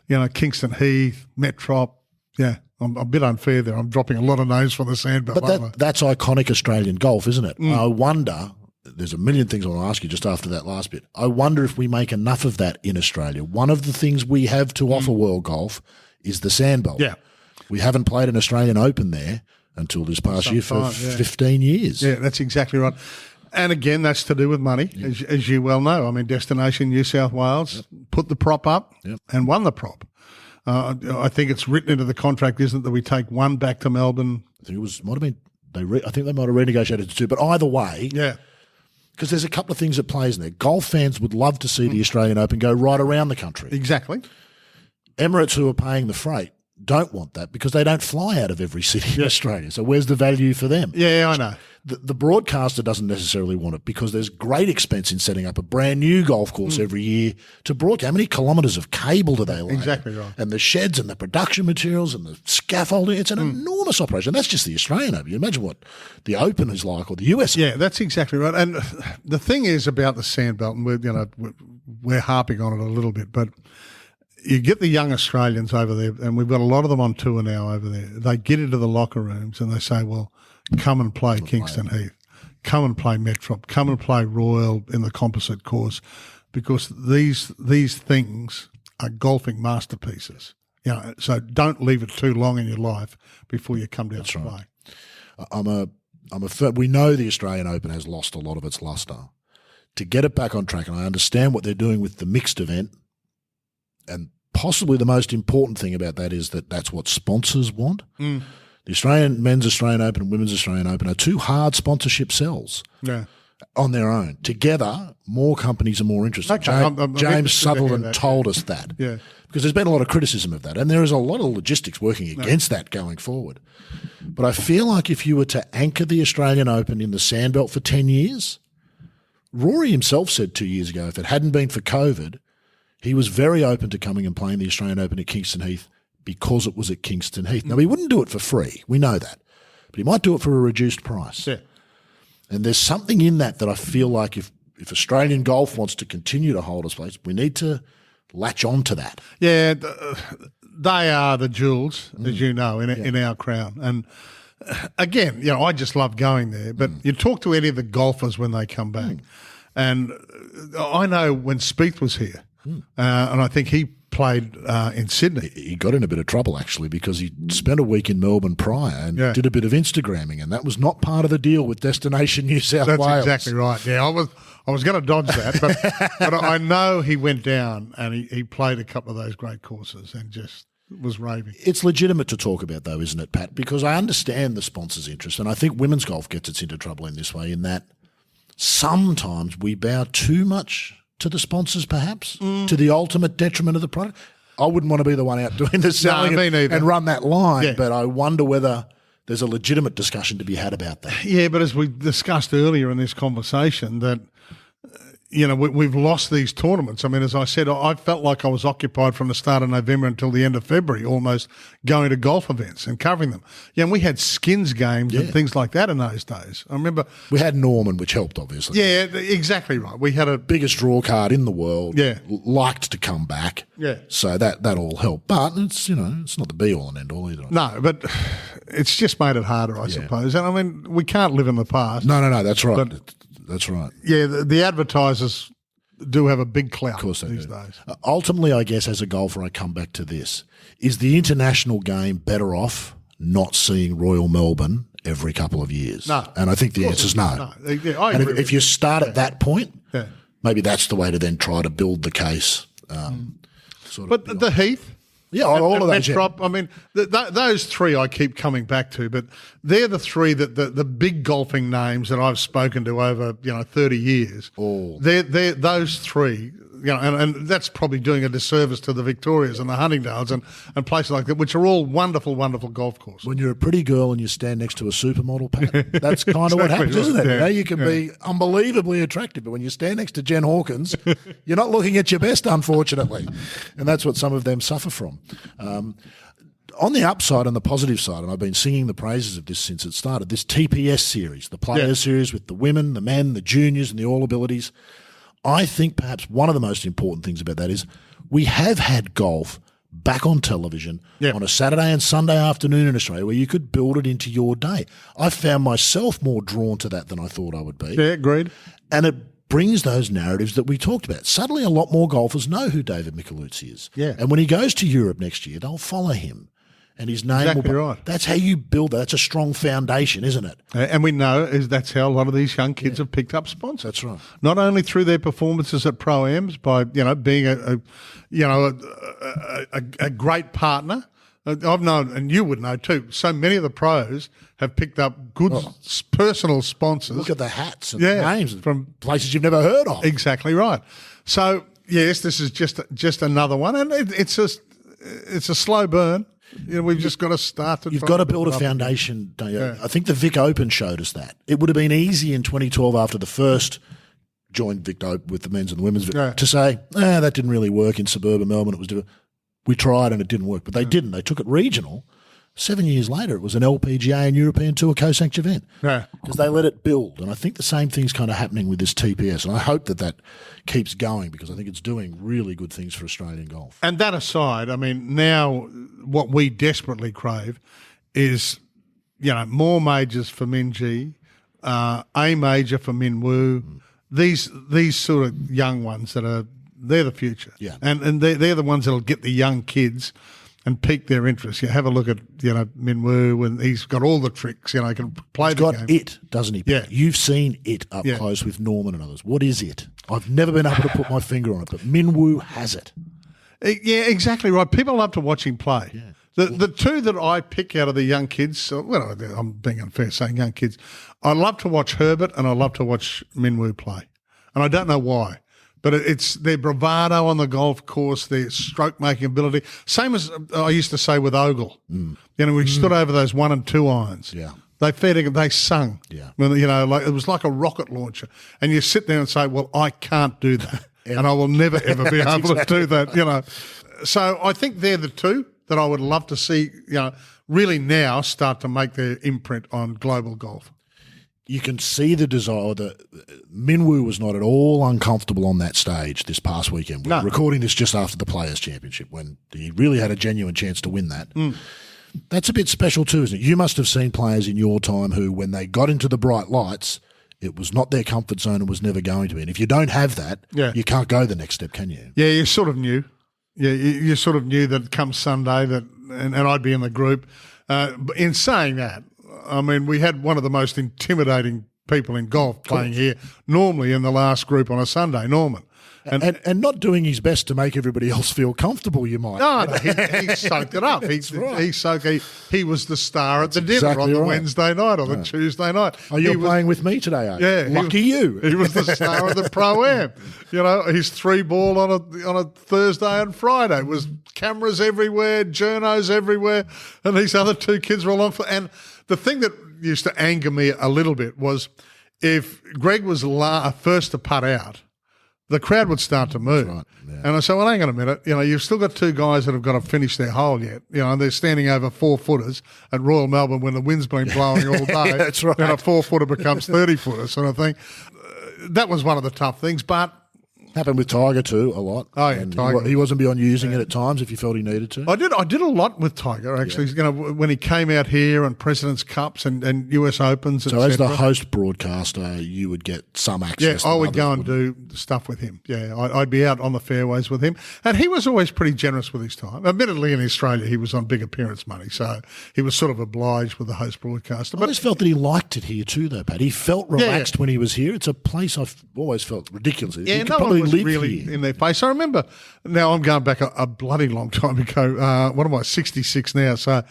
you know, Kingston Heath, Metrop. Yeah, I'm a bit unfair there. I'm dropping a lot of names from the sandbelt. But that's iconic Australian golf, isn't it? I wonder, there's a million things I want to ask you just after that last bit. I wonder if we make enough of that in Australia. One of the things we have to offer world golf is the sandbelt. Yeah. We haven't played an Australian Open there until this past year for 15 years. Yeah, that's exactly right. And again, that's to do with money, as you well know. I mean, Destination New South Wales put the prop up and won the prop. I think it's written into the contract, isn't it, that we take one back to Melbourne? I think I think they might have renegotiated to two, but either way, because there's a couple of things that plays in there. Golf fans would love to see the Australian Open go right around the country. Exactly. Emirates, who are paying the freight, don't want that because they don't fly out of every city in Australia. So where's the value for them? Yeah, I know. The broadcaster doesn't necessarily want it because there's great expense in setting up a brand new golf course every year to broadcast. How many kilometres of cable do they lay? Exactly right. And the sheds and the production materials and the scaffolding. It's an enormous operation. That's just the Australian Open. You imagine what the Open is like or the US Open. Yeah, that's exactly right. And the thing is about the sandbelt, and we're harping on it a little bit, but you get the young Australians over there, and we've got a lot of them on tour now over there. They get into the locker rooms and they say, well, come and play Kingston Heath. come and play Metrop, come and play Royal in the composite course, because these things are golfing masterpieces. So don't leave it too long in your life before you come down to play. We know the Australian Open has lost a lot of its lustre. To get it back on track, and I understand what they're doing with the mixed event, and possibly the most important thing about that is that that's what sponsors want. The men's Australian Open and women's Australian Open are two hard sponsorship sells on their own. Together, more companies are more interested. Okay, James Sutherland told us that. Because there's been a lot of criticism of that, and there is a lot of logistics working against that going forward. But I feel like if you were to anchor the Australian Open in the Sandbelt for 10 years, Rory himself said 2 years ago, if it hadn't been for COVID, he was very open to coming and playing the Australian Open at Kingston Heath because it was at Kingston Heath. Now, he wouldn't do it for free. We know that. But he might do it for a reduced price. Yeah. And there's something in that I feel like if Australian golf wants to continue to hold its place, we need to latch on to that. Yeah, they are the jewels, as you know, in our crown. And again, I just love going there. But you talk to any of the golfers when they come back, and I know when Spieth was here, and I think he played in Sydney. He got in a bit of trouble, actually, because he spent a week in Melbourne prior and did a bit of Instagramming, and that was not part of the deal with Destination New South Wales. That's exactly right. Yeah, I was going to dodge that, but I know he went down and he played a couple of those great courses and just was raving. It's legitimate to talk about, though, isn't it, Pat? Because I understand the sponsors' interest, and I think women's golf gets its into trouble in this way, in that sometimes we bow too much to the sponsors, perhaps, to the ultimate detriment of the product. I wouldn't want to be the one out doing the selling and run that line, but I wonder whether there's a legitimate discussion to be had about that. Yeah, but as we discussed earlier in this conversation, that we've lost these tournaments. I mean, as I said, I felt like I was occupied from the start of November until the end of February, almost going to golf events and covering them. Yeah, and we had skins games and things like that in those days. I remember we had Norman, which helped, obviously. Yeah, exactly right. We had a biggest draw card in the world. Liked to come back. Yeah, so that all helped, but it's it's not the be all and end all either. No, but it's just made it harder, I suppose. And I mean, we can't live in the past. No, that's right. That's right. Yeah, the advertisers do have a big clout these days. Ultimately, I guess, as a golfer, I come back to this. Is the international game better off not seeing Royal Melbourne every couple of years? No. And I think the answer is no. Yeah, I and agree if you start at that point, maybe that's the way to then try to build the case. But the Heath... Yeah, all of those. Metrop, I mean, those three I keep coming back to, but they're the three that the big golfing names that I've spoken to over 30 years. They're those three, and that's probably doing a disservice to the Victorias and the Huntingdales and places like that, which are all wonderful, wonderful golf courses. When you're a pretty girl and you stand next to a supermodel, Pat, that's kind of what happens, isn't it? Yeah. You can be unbelievably attractive, but when you stand next to Jen Hawkins, you're not looking at your best, unfortunately, and that's what some of them suffer from. On the upside and the positive side, and I've been singing the praises of this since it started, this TPS series, the Players Series with the women, the men, the juniors and the All Abilities, I think perhaps one of the most important things about that is we have had golf back on television on a Saturday and Sunday afternoon in Australia where you could build it into your day. I found myself more drawn to that than I thought I would be. Yeah, agreed. And it brings those narratives that we talked about. Suddenly a lot more golfers know who David Micheluzzi is. Yeah. And when he goes to Europe next year, they'll follow him. And his name exactly will be, right. That's how you build that. That's a strong foundation, isn't it? And we know that's how a lot of these young kids have picked up sponsors. That's right. Not only through their performances at Pro-Ams by being a great partner. I've known, and you would know too, so many of the pros have picked up good personal sponsors. Look at the hats and the names from places you've never heard of. Exactly right. So yes, this is just another one, and it's a slow burn. We've just got to start. You've got to build a foundation, don't you? Yeah. I think the Vic Open showed us that. It would have been easy in 2012 after the first joint Vic Open with the men's and the women's to say, that didn't really work in suburban Melbourne. It was we tried and it didn't work, but they didn't. They took it regional. 7 years later, it was an LPGA and European Tour co-sanctioned event because they let it build. And I think the same thing's kind of happening with this TPS. And I hope that keeps going because I think it's doing really good things for Australian golf. And that aside, I mean, now what we desperately crave is, more majors for Minjee, A major for Min Woo. These sort of young ones they're the future. Yeah. And they're the ones that'll get the young kids and pique their interest. You have a look at, Min Woo, and he's got all the tricks, he can play He's the got game. it, doesn't he? Yeah. You've seen it up close with Norman and others. What is it? I've never been able to put my finger on it, but Min Woo has it. Yeah, exactly right. People love to watch him play. Yeah. The two that I pick out of the young kids, well, I'm being unfair saying young kids, I love to watch Herbert and I love to watch Min Woo play. And I don't know why, but it's their bravado on the golf course, their stroke-making ability. Same as I used to say with Ogle. We stood over those 1 and 2 irons. Yeah. They sung. Yeah. It was like a rocket launcher. And you sit there and say, well, I can't do that. And I will never, ever be able to do that, So I think they're the two that I would love to see, really now start to make their imprint on global golf. You can see the desire that Min Woo was not at all uncomfortable on that stage this past weekend. We're recording this just after the Players' Championship when he really had a genuine chance to win that. That's a bit special too, isn't it? You must have seen players in your time who, when they got into the bright lights, it was not their comfort zone and was never going to be. And if you don't have that, you can't go the next step, can you? Yeah, you sort of knew. Yeah, you sort of knew that come Sunday and I'd be in the group. In saying that, I mean, we had one of the most intimidating people in golf playing here, normally in the last group on a Sunday, Norman. And not doing his best to make everybody else feel comfortable, you might. No, he soaked it up. He was the star at the dinner on the Wednesday night or the Tuesday night. Oh, you're playing with me today, are you? Yeah. Lucky you. He was the star of the Pro-Am. His 3-ball on a Thursday and Friday was cameras everywhere, journos everywhere, and these other two kids were along for. And the thing that used to anger me a little bit was if Greg was first to putt out, the crowd would start to move. Right, yeah. And I said, well, hang on a minute. You've still got two guys that have got to finish their hole yet. They're standing over 4-footers at Royal Melbourne when the wind's been blowing all day. That's right. And a 4-footer becomes 30-footer sort of thing. That was one of the tough things, but happened with Tiger too a lot. Oh, yeah, and Tiger. He wasn't beyond using it at times if he felt he needed to. I did a lot with Tiger, actually, when he came out here and President's Cups and US Opens, so as the host broadcaster, you would get some access. Yeah, I would go and do stuff with him. Yeah, I'd be out on the fairways with him. And he was always pretty generous with his time. Admittedly, in Australia, he was on big appearance money, so he was sort of obliged with the host broadcaster. But I just felt that he liked it here too, though, Pat. He felt relaxed when he was here. It's a place I've always felt ridiculous. Yeah, he could no probably one was live really here. in their face. I remember, now I'm going back a bloody long time ago. What am I, 66 now? So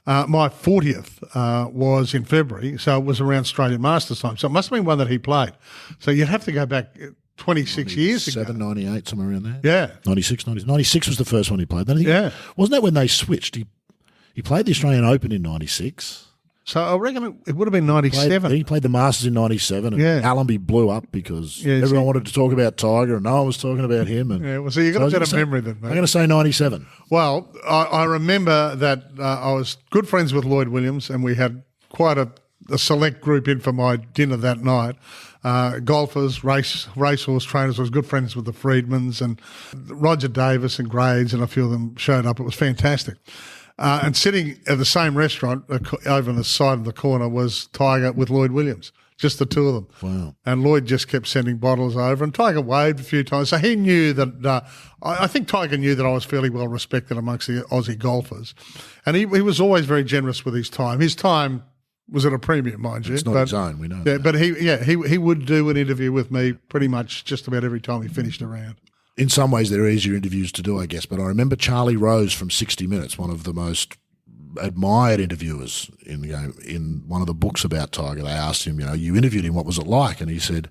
my 40th was in February, so it was around Australian Masters time. So it must have been one that he played. So you'd have to go back 26 years ago. 98, somewhere around there. Yeah. 96 was the first one he played. Then I think, wasn't that when they switched? He played the Australian Open in 96. So I reckon it would have been 97. He played the Masters in 97, and Allenby blew up because everyone wanted to talk about Tiger, and no one was talking about him. And so you've got a better memory than me. I'm going to say 97. Well, I remember that I was good friends with Lloyd Williams, and we had quite a select group in for my dinner that night. Golfers, racehorse trainers. I was good friends with the Friedmans, and Roger Davis and Grades, and a few of them showed up. It was fantastic. And sitting at the same restaurant over on the side of the corner was Tiger with Lloyd Williams, just the two of them. Wow. And Lloyd just kept sending bottles over, and Tiger waved a few times. So he knew that I think Tiger knew that I was fairly well respected amongst the Aussie golfers. And he was always very generous with his time. His time was at a premium, mind you. It's not his own, we know. Yeah, but he would do an interview with me pretty much just about every time he finished a round. In some ways, they're easier interviews to do, I guess. But I remember Charlie Rose from 60 Minutes, one of the most admired interviewers in the game. In one of the books about Tiger, they asked him, you interviewed him, what was it like? And he said,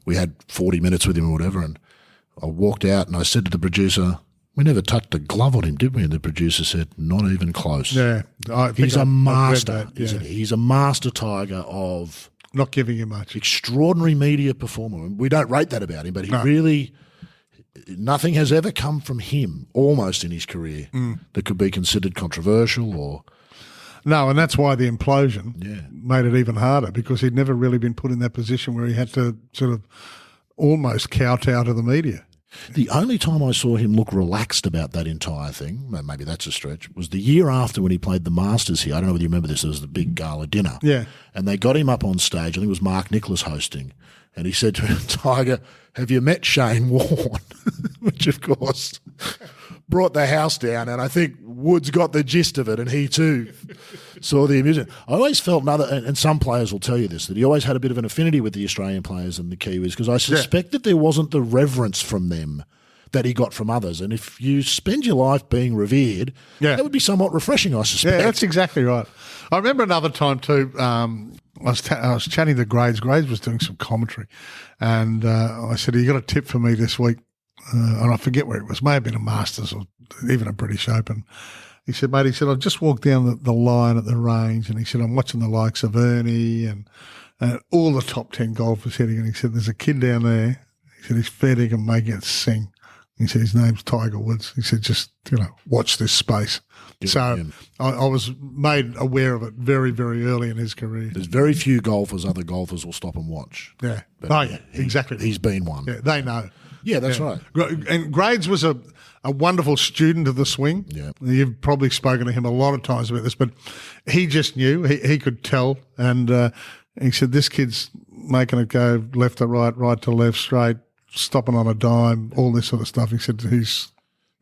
we had 40 minutes with him or whatever. And I walked out and I said to the producer, we never touched a glove on him, did we? And the producer said, not even close. Yeah. He's a master, isn't he? He's a master, Tiger, of not giving you much. Extraordinary media performer. We don't rate that about him, but he really... Nothing has ever come from him, almost in his career, that could be considered controversial or... No, and that's why the implosion made it even harder, because he'd never really been put in that position where he had to sort of almost kowtow to the media. The only time I saw him look relaxed about that entire thing, maybe that's a stretch, was the year after when he played the Masters here. I don't know whether you remember this. It was the big gala dinner. Yeah. And they got him up on stage. I think it was Mark Nicholas hosting. And he said to him, Tiger, have you met Shane Warne? Which, of course, brought the house down. And I think Woods got the gist of it, and he too saw the amusement. I always felt and some players will tell you this, that he always had a bit of an affinity with the Australian players and the Kiwis, because I suspect that there wasn't the reverence from them that he got from others. And if you spend your life being revered, that would be somewhat refreshing, I suspect. Yeah, that's exactly right. I remember another time too, I was chatting to Grades. Grades was doing some commentary, and I said, "You got a tip for me this week?" And I forget where it was. May have been a Masters or even a British Open. He said, "Mate," he said, "I just walked down the line at the range," and he said, "I'm watching the likes of Ernie and all the top 10 golfers hitting." And he said, "There's a kid down there." He said, "He's fair dinkum making it sing." He said, "His name's Tiger Woods." He said, "Just, watch this space." I was made aware of it very, very early in his career. There's very few golfers other golfers will stop and watch. Yeah. But exactly. He's been one. Yeah, they know. Yeah, that's right. And Grades was a wonderful student of the swing. Yeah. You've probably spoken to him a lot of times about this, but he just knew. He could tell. And he said, "This kid's making it go left to right, right to left, straight, stopping on a dime, all this sort of stuff." He said he's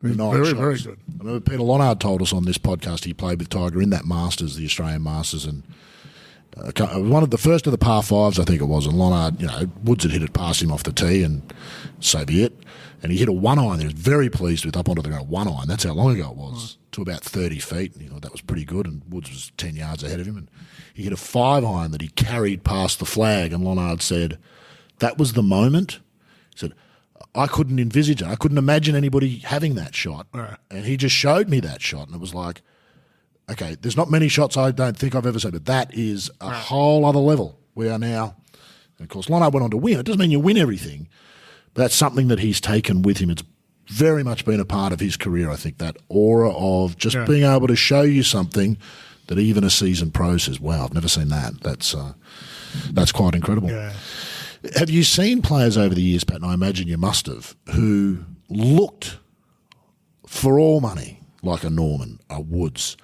very, very good. I remember Peter Lonard told us on this podcast he played with Tiger in that Masters, the Australian Masters, and one of the first of the par fives, I think it was, and Lonard, Woods had hit it past him off the tee, and so be it. And he hit a one iron that he was very pleased with up onto the ground. One iron, that's how long ago it was, to about 30 feet. And he thought that was pretty good, and Woods was 10 yards ahead of him. And he hit a 5 iron that he carried past the flag, and Lonard said, "That was the moment." He said, "I couldn't envisage it. I couldn't imagine anybody having that shot." Right. And he just showed me that shot, and it was like, okay, there's not many shots I don't think I've ever seen, but that is a whole other level. We are now, and of course, Lonard went on to win. It doesn't mean you win everything, but that's something that he's taken with him. It's very much been a part of his career, I think, that aura of just being able to show you something that even a seasoned pro says, "Wow, I've never seen that." That's quite incredible. Yeah. Have you seen players over the years, Pat, and I imagine you must have, who looked for all money like a Norman, a Woods,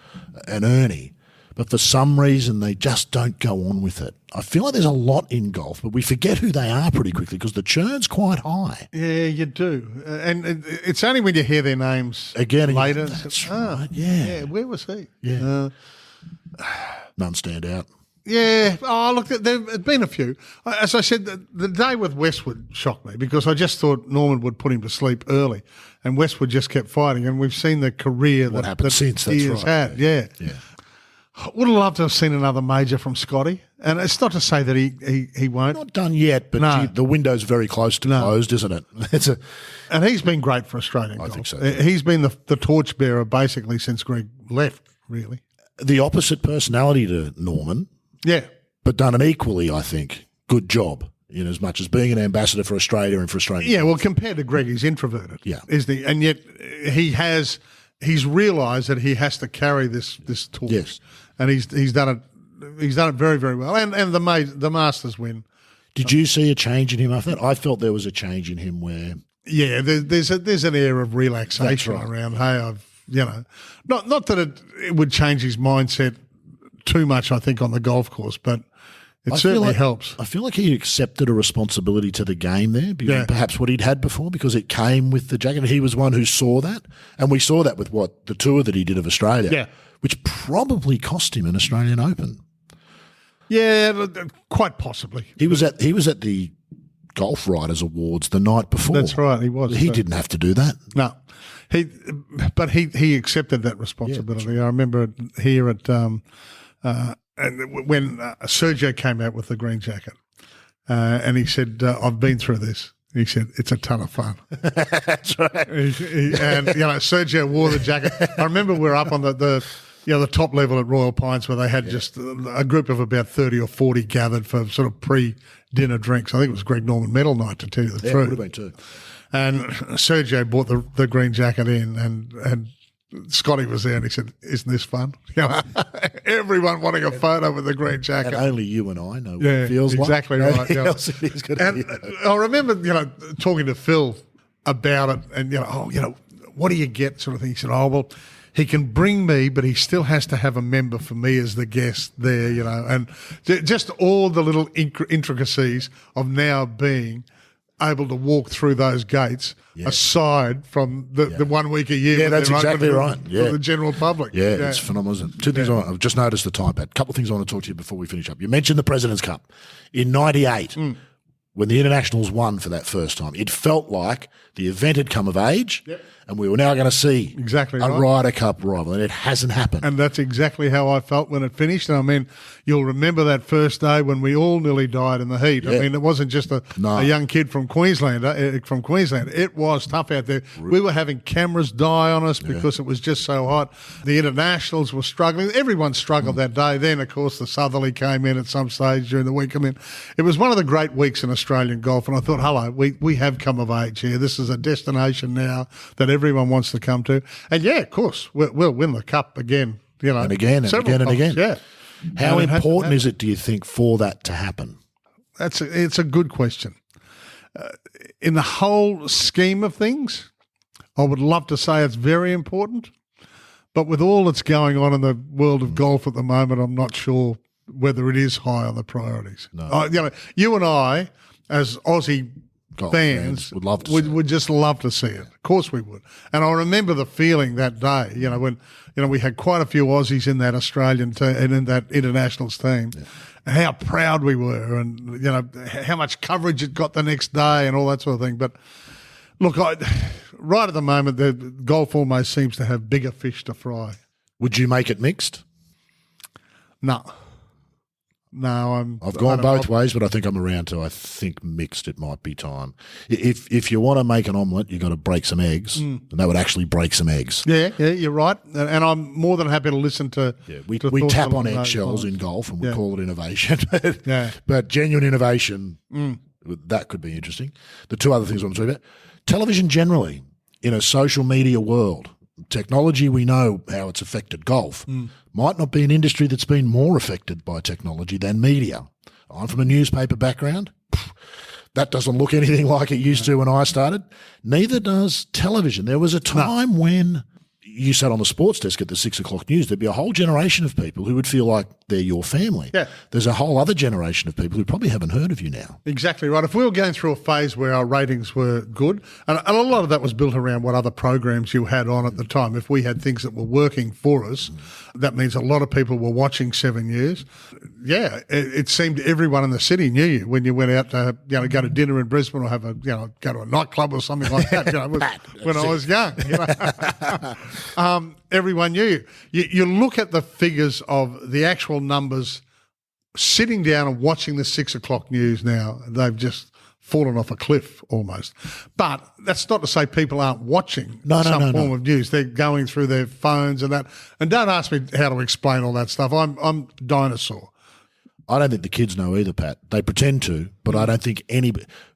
an Ernie, but for some reason they just don't go on with it? I feel like there's a lot in golf, but we forget who they are pretty quickly because the churn's quite high. Yeah, you do. And it's only when you hear their names again later. That's right, yeah. Where was he? Yeah. None stand out. Yeah. Oh, look, there have been a few. As I said, the day with Westwood shocked me because I just thought Norman would put him to sleep early, and Westwood just kept fighting. And we've seen the career that since, he that's has right. had. Yeah. I would have loved to have seen another major from Scotty. And it's not to say that he won't. Not done yet, but No. the window's very close to closed, isn't it? And he's been great for Australian golf. I think so. He's been the torchbearer basically since Greg left, really. The opposite personality to Norman, Yeah. but done an equally, I think, good job in as much as being an ambassador for Australia and for Australia. Yeah, well, compared to Greg, he's introverted. Yeah. And yet he's realised that he has to carry this torch. Yes. And he's done it very, very well. And the Masters win. Did you see a change in him after that? I felt there was a change in him where Yeah, there's an air of relaxation That's right. around. Hey, not that it would change his mindset too much, I think, on the golf course, but it certainly helps. I feel like he accepted a responsibility to the game there, beyond perhaps what he'd had before, because it came with the jacket. He was one who saw that, and we saw that with the tour that he did of Australia, which probably cost him an Australian Open. Yeah, quite possibly. He was at the Golf Writers Awards the night before. That's right, he was. He didn't have to do that. No, but he accepted that responsibility. Yeah, I remember here at and when Sergio came out with the green jacket, and he said, "I've been through this." He said, "It's a ton of fun." That's right. And Sergio wore the jacket. I remember we were up on the top level at Royal Pines where they had just a group of about 30 or 40 gathered for sort of pre-dinner drinks. I think it was Greg Norman medal night, to tell you the truth. It would have been too. And Sergio brought the green jacket in, and Scotty was there, and he said, "Isn't this fun?" Everyone wanting a photo with the green jacket. And only you and I know what it feels exactly like. Right. Yeah. Else it is gonna And be I remember, talking to Phil about it, and what do you get, sort of thing. He said, oh well, he can bring me, but he still has to have a member for me as the guest there, and just all the little intricacies of now being able to walk through those gates, aside from the 1 week a year. Yeah, that's exactly right. For the general public. Yeah, it's phenomenal, isn't it? Two things I've just noticed the time, Pat. A couple of things I want to talk to you before we finish up. You mentioned the President's Cup. In 98, when the Internationals won for that first time, it felt like the event had come of age, and we were now going to see a Ryder Cup rival, and it hasn't happened. And that's exactly how I felt when it finished. And I mean, you'll remember that first day when we all nearly died in the heat. I mean, it wasn't just a young kid from Queensland. It was tough out there. We were having cameras die on us because it was just so hot. The Internationals were struggling. Everyone struggled that day. Then, of course, the Southerly came in at some stage during the week. I mean, it was one of the great weeks in Australian golf, and I thought, hello, we have come of age here. This is a destination now that everyone wants to come to. And, of course, we'll win the Cup again. And again and again and again. Yeah. How important is it, do you think, for that to happen? It's a good question. In the whole scheme of things, I would love to say it's very important, but with all that's going on in the world of golf at the moment, I'm not sure whether it is high on the priorities. No. You and I, as Aussie Golf fans would love to see would just love to see it. Of course we would. And I remember the feeling that day, when we had quite a few Aussies in that Australian team and in that internationals team, and how proud we were, and how much coverage it got the next day and all that sort of thing. But look, right at the moment, the golf almost seems to have bigger fish to fry. Would you make it mixed? No. No, I've gone both ways, but I think I'm around to, I think mixed it might be time. If you want to make an omelette, you've got to break some eggs, and that would actually break some eggs. Yeah, you're right. And I'm more than happy to listen to... Yeah, we tap on eggshells in golf and we call it innovation. But genuine innovation, that could be interesting. The two other things I want to talk about, television generally, in a social media world, technology, we know how it's affected golf. Might not be an industry that's been more affected by technology than media. I'm from a newspaper background. That doesn't look anything like it used to when I started. Neither does television. There was a time when you sat on the sports desk at the 6 o'clock news, there'd be a whole generation of people who would feel like they're your family. Yeah. There's a whole other generation of people who probably haven't heard of you now. Exactly right. If we were going through a phase where our ratings were good, and a lot of that was built around what other programs you had on at the time. If we had things that were working for us, that means a lot of people were watching 7 News. Yeah, it seemed everyone in the city knew you when you went out to go to dinner in Brisbane or have go to a nightclub or something like that. When I was young. Everyone knew you. You look at the figures of the actual numbers sitting down and watching the 6 o'clock news now, they've just fallen off a cliff almost. But that's not to say people aren't watching some form of news. They're going through their phones and that. And don't ask me how to explain all that stuff. I'm dinosaur. I don't think the kids know either, Pat. They pretend to, but I don't think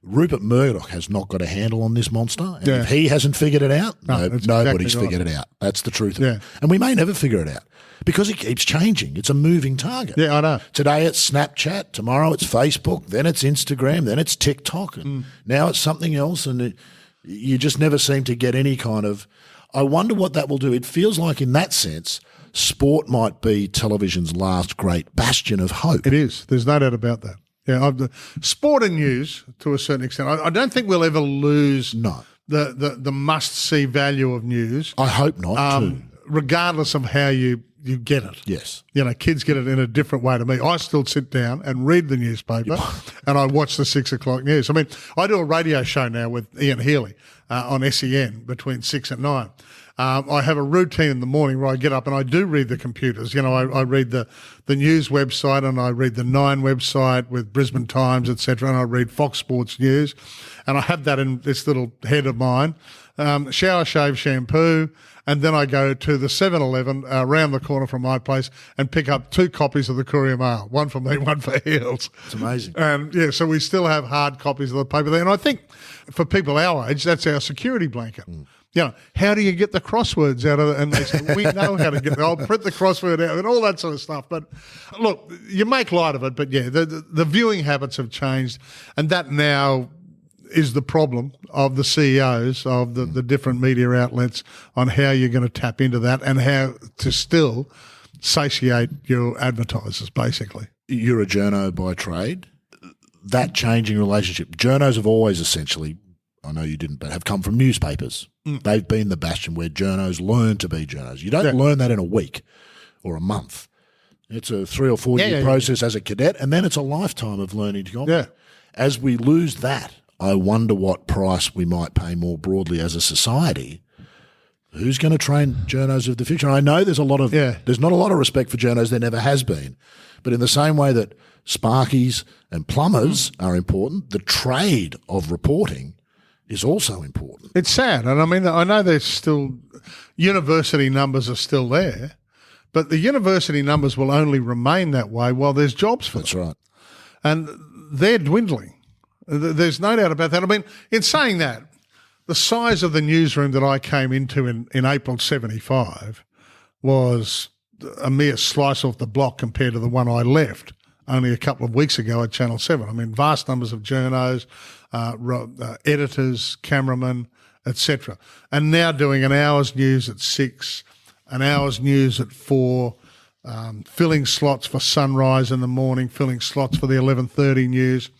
Rupert Murdoch has not got a handle on this monster. And if he hasn't figured it out, nobody's figured it out. That's the truth of it. And we may never figure it out because it keeps changing. It's a moving target. Yeah, I know. Today it's Snapchat, tomorrow it's Facebook, then it's Instagram, then it's TikTok, and now it's something else, and you just never seem to get any kind of – I wonder what that will do. It feels like in that sense – sport might be television's last great bastion of hope. It is. There's no doubt about that. Yeah, sport and news to a certain extent. I don't think we'll ever lose the must-see value of news. I hope not, too. Regardless of how you get it. Yes. Kids get it in a different way to me. I still sit down and read the newspaper and I watch the 6 o'clock news. I mean, I do a radio show now with Ian Healy on SEN between 6 and 9. I have a routine in the morning where I get up and I do read the computers. I read the news website and I read the Nine website with Brisbane Times, etc., and I read Fox Sports News. And I have that in this little head of mine. Shower, shave, shampoo, and then I go to the 7-Eleven around the corner from my place and pick up 2 copies of the Courier Mail, one for me, one for Eels. It's amazing. And, so we still have hard copies of the paper there. And I think for people our age, that's our security blanket. How do you get the crosswords out of it? And they say, we know how to get it. I'll print the crossword out and all that sort of stuff. But look, you make light of it. But, the viewing habits have changed. And that now is the problem of the CEOs of the different media outlets on how you're going to tap into that and how to still satiate your advertisers, basically. You're a journo by trade. That changing relationship. Journos have always essentially, I know you didn't, but have come from newspapers. They've been the bastion where journos learn to be journos. You don't learn that in a week or a month. It's a 3 or 4 year process as a cadet, and then it's a lifetime of learning to go. As we lose that, I wonder what price we might pay more broadly as a society. Who's going to train journos of the future? I know there's a lot of there's not a lot of respect for journos. There never has been, but in the same way that sparkies and plumbers are important, the trade of reporting is also important. It's sad, and I mean I know there's still university numbers are still there, but the university numbers will only remain that way while there's jobs for them. That's right, and they're dwindling. There's no doubt about that. I mean, in saying that, the size of the newsroom that I came into in April 75 was a mere slice off the block compared to the one I left only a couple of weeks ago at Channel 7. I mean, vast numbers of journos, editors, cameramen, etc. And now doing an hour's news at 6, an hour's news at 4, filling slots for Sunrise in the morning, filling slots for the 11:30 news.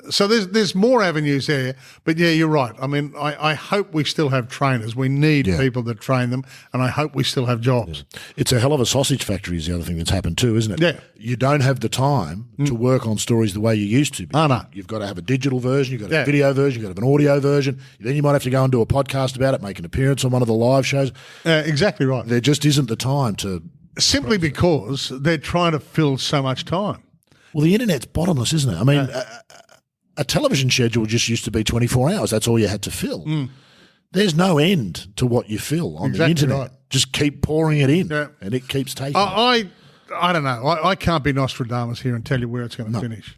So there's more avenues there, but yeah, you're right. I mean, I hope we still have trainers. We need people that train them, and I hope we still have jobs. It's a hell of a sausage factory is the other thing that's happened too, isn't it? Yeah. You don't have the time to work on stories the way you used to. Oh, no. You've got to have a digital version, you've got to have a video version, you've got to have an audio version. Then you might have to go and do a podcast about it, make an appearance on one of the live shows. Exactly right. There just isn't the time to... Simply because they're trying to fill so much time. Well, the internet's bottomless, isn't it? I mean... A television schedule just used to be 24 hours. That's all you had to fill. There's no end to what you fill on the internet. Right. Just keep pouring it in, and it keeps taking I don't know. I can't be Nostradamus here and tell you where it's going to finish.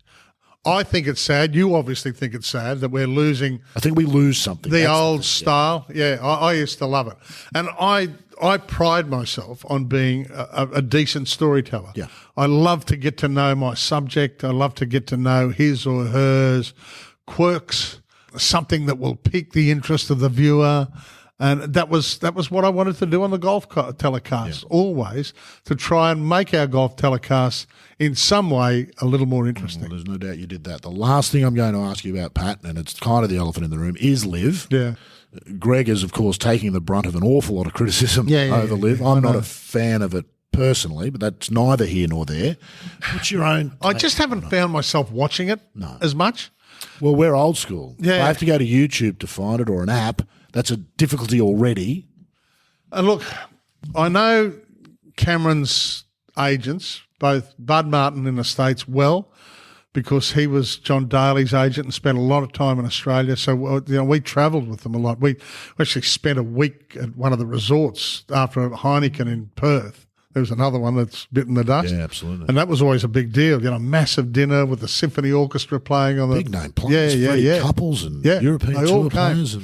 I think it's sad. You obviously think it's sad that we're losing. I think we lose something. The old style. Yeah, I used to love it. And I pride myself on being a decent storyteller. Yeah. I love to get to know my subject. I love to get to know his or hers quirks, something that will pique the interest of the viewer. And that was what I wanted to do on the golf telecasts, always, to try and make our golf telecasts in some way a little more interesting. Well, there's no doubt you did that. The last thing I'm going to ask you about, Pat, and it's kind of the elephant in the room, is Liv. Yeah. Greg is, of course, taking the brunt of an awful lot of criticism over Liv. I'm not a fan of it personally, but that's neither here nor there. What's your own... I just haven't found myself watching it as much. Well, we're old school. Yeah. I have to go to YouTube to find it or an app. That's a difficulty already. And look, I know Cameron's agents, both Bud Martin in the States, well, because he was John Daly's agent and spent a lot of time in Australia. So, we travelled with them a lot. We actually spent a week at one of the resorts after Heineken in Perth. There was another one that's bitten the dust. Yeah, absolutely. And that was always a big deal. Massive dinner with the symphony orchestra playing on the... Big name players, couples and European tour players.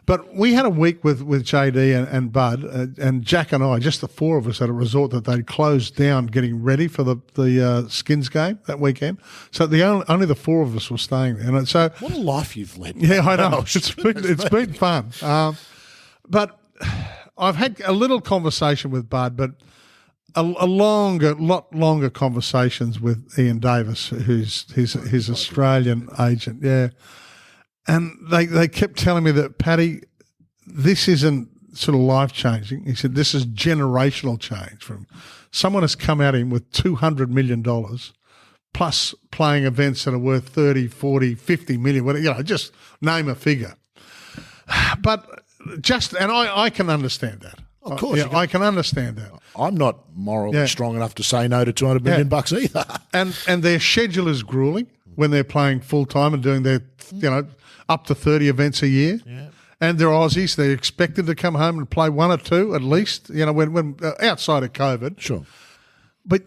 But we had a week with JD and Bud and Jack and I, just the four of us at a resort that they'd closed down getting ready for the Skins game that weekend. So only the four of us were staying there. And so, what a life you've led. Yeah, I know. It's been fun. But I've had a little conversation with Bud, but lot longer conversations with Ian Davis, who's his Australian agent. Yeah. And they kept telling me that, Paddy, this isn't sort of life-changing. He said, this is generational change. From someone has come at him with $200 million plus playing events that are worth 30, 40, 50 million, whatever, just name a figure. But I can understand that. Of course. I can understand that. I'm not morally strong enough to say no to $200 million bucks either. And their schedule is grueling when they're playing full-time and doing their, up to 30 events a year. Yeah. And they're Aussies. They're expected to come home and play one or two at least, when outside of COVID. Sure. But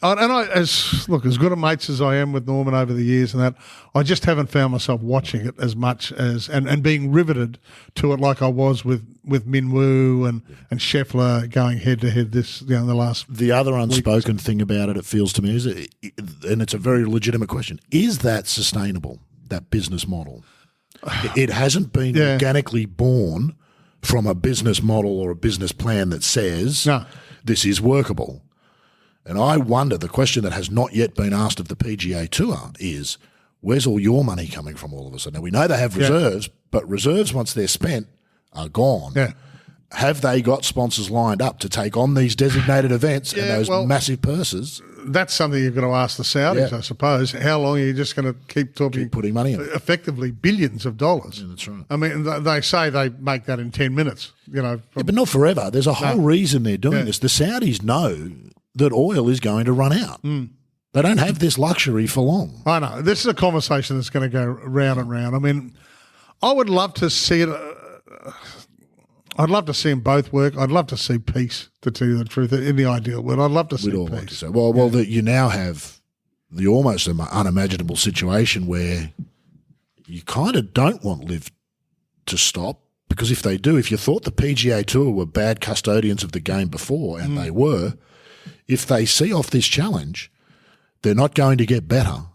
as good a mates as I am with Norman over the years and that, I just haven't found myself watching it as much as and being riveted to it like I was with Minwoo and Scheffler going head to head the last. The other unspoken thing about it feels to me is, and it's a very legitimate question, is that sustainable, that business model? It hasn't been organically born from a business model or a business plan that says this is workable. And I wonder, the question that has not yet been asked of the PGA Tour is, where's all your money coming from all of a sudden? Now, we know they have reserves, but reserves, once they're spent, are gone. Yeah. Have they got sponsors lined up to take on these designated events and those massive purses? That's something you've got to ask the Saudis, I suppose. How long are you just going to keep putting money in? Effectively billions of dollars. Yeah, that's right. I mean, they say they make that in 10 minutes. But not forever. There's a whole reason they're doing this. The Saudis know that oil is going to run out. They don't have this luxury for long. I know. This is a conversation that's going to go round and round. I mean, I would love to see it. I'd love to see them both work. I'd love to see peace, to tell you the truth, in the ideal world. I'd love to see peace. Like to say. Well, that you now have the almost unimaginable situation where you kind of don't want Liv to stop, because if they do, if you thought the PGA Tour were bad custodians of the game before, and they were, if they see off this challenge, they're not going to get better.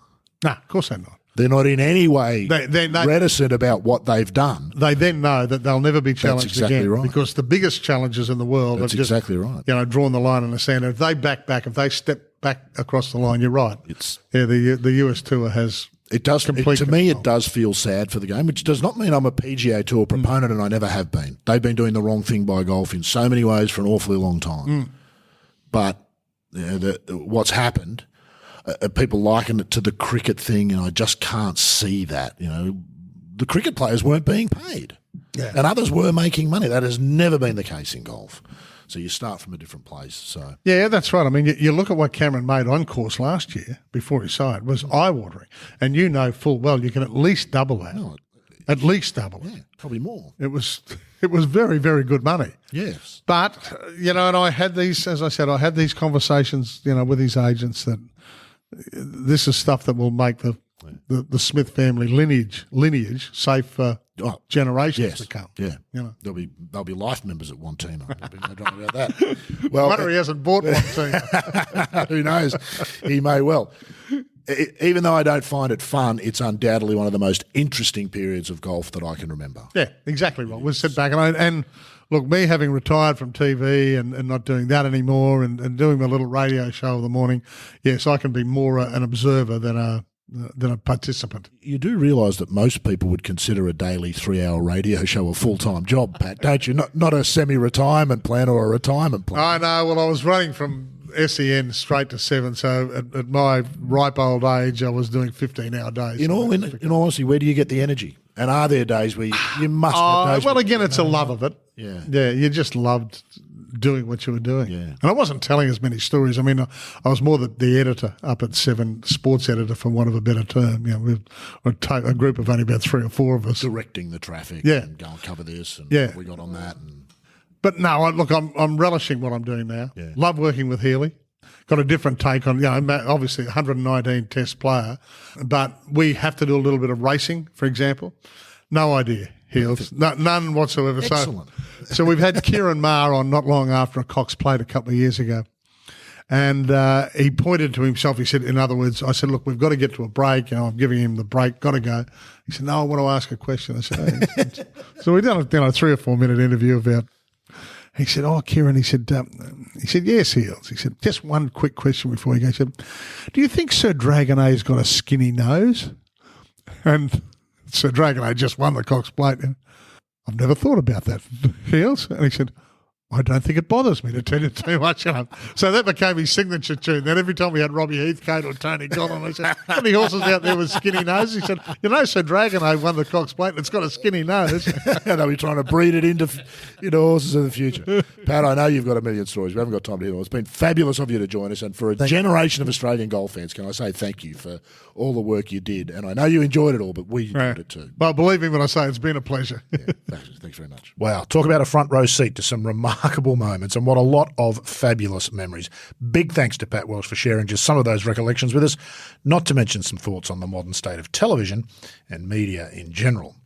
No, of course they're not. They're not in any way reticent about what they've done. They then know that they'll never be challenged again. Right. Because the biggest challenges in the world have just drawn the line in the sand. And if they if they step back across the line, you're right. The US Tour has to me, it does feel sad for the game, which does not mean I'm a PGA Tour proponent, and I never have been. They've been doing the wrong thing by golf in so many ways for an awfully long time. But what's happened, people liken it to the cricket thing, and I just can't see that. The cricket players weren't being paid, and others were making money. That has never been the case in golf. So you start from a different place. So yeah, that's right. I mean, you look at what Cameron made on course last year before he signed was eye-watering, and full well you can at least double that. At least double it. Yeah, probably more. It was very, very good money. Yes. But, and I had these, as I said, conversations, with these agents that this is stuff that will make the Smith family lineage safe for generations to come. Yeah. They'll be life members at one team. No doubt about that. Well, wonder he hasn't bought one team. Who knows? He may well. Even though I don't find it fun, it's undoubtedly one of the most interesting periods of golf that I can remember. Yeah, exactly right. We'll sit back and look, me having retired from TV and not doing that anymore and doing my little radio show in the morning, yes, I can be more an observer than a participant. You do realise that most people would consider a daily 3-hour radio show a full-time job, Pat, don't you? Not a semi-retirement plan or a retirement plan. I know. Well, I was running from SEN straight to 7, so at my ripe old age, I was doing 15-hour days. In all honesty, where do you get the energy? And are there days where you must have days? Well, again, it's a love of it. Yeah. Yeah, you just loved doing what you were doing. Yeah. And I wasn't telling as many stories. I mean, I was more the editor up at 7, sports editor, for want of a better term. With a group of only about 3 or 4 of us. Directing the traffic and go and cover this and we got on that. But no, I'm relishing what I'm doing now. Yeah. Love working with Healy. Got a different take on, obviously 119 test player, but we have to do a little bit of racing, for example. No idea, Heels. None whatsoever. Excellent. So we've had Kieran Maher on not long after a Cox Plate a couple of years ago. And he pointed to himself. He said, in other words, I said, look, we've got to get to a break. I'm giving him the break, got to go. He said, no, I want to ask a question. I said, hey. So we've done a 3 or 4 minute interview about. He said, oh, Kieran, he said, yes, Heels. He said, just one quick question before you go. He said, do you think Sir Dragonet's got a skinny nose? And Sir Dragonet just won the Cox Plate. I've never thought about that, Heels. And he said, I don't think it bothers me to tell you too much. So that became his signature tune. Then every time we had Robbie Heathcote or Tony Gollan, I said, how many horses out there with skinny noses? He said, Sir Dragonet won the Cox Plate and it's got a skinny nose. They'll be trying to breed it into horses of the future. Pat, I know you've got a million stories. We haven't got time to hear them. It's been fabulous of you to join us. And for a generation of Australian golf fans, can I say thank you for all the work you did. And I know you enjoyed it all, but we enjoyed it too. Well, believe me when I say it's been a pleasure. Thanks very much. Wow, talk about a front row seat to some remarkable moments and what a lot of fabulous memories. Big thanks to Pat Welsh for sharing just some of those recollections with us, not to mention some thoughts on the modern state of television and media in general.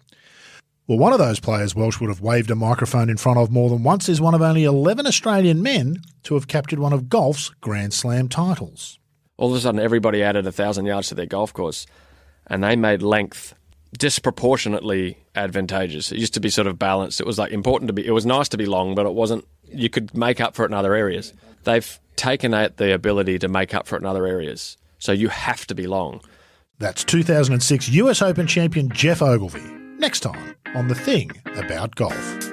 Well, one of those players Welsh would have waved a microphone in front of more than once is one of only 11 Australian men to have captured one of golf's Grand Slam titles. All of a sudden, everybody added 1,000 yards to their golf course, and they made length disproportionately advantageous. It used to be sort of balanced. It was like important to be, it was nice to be long, but it wasn't, you could make up for it in other areas. They've taken out the ability to make up for it in other areas. So you have to be long. That's 2006 US Open champion Jeff Ogilvy. Next time on The Thing About Golf.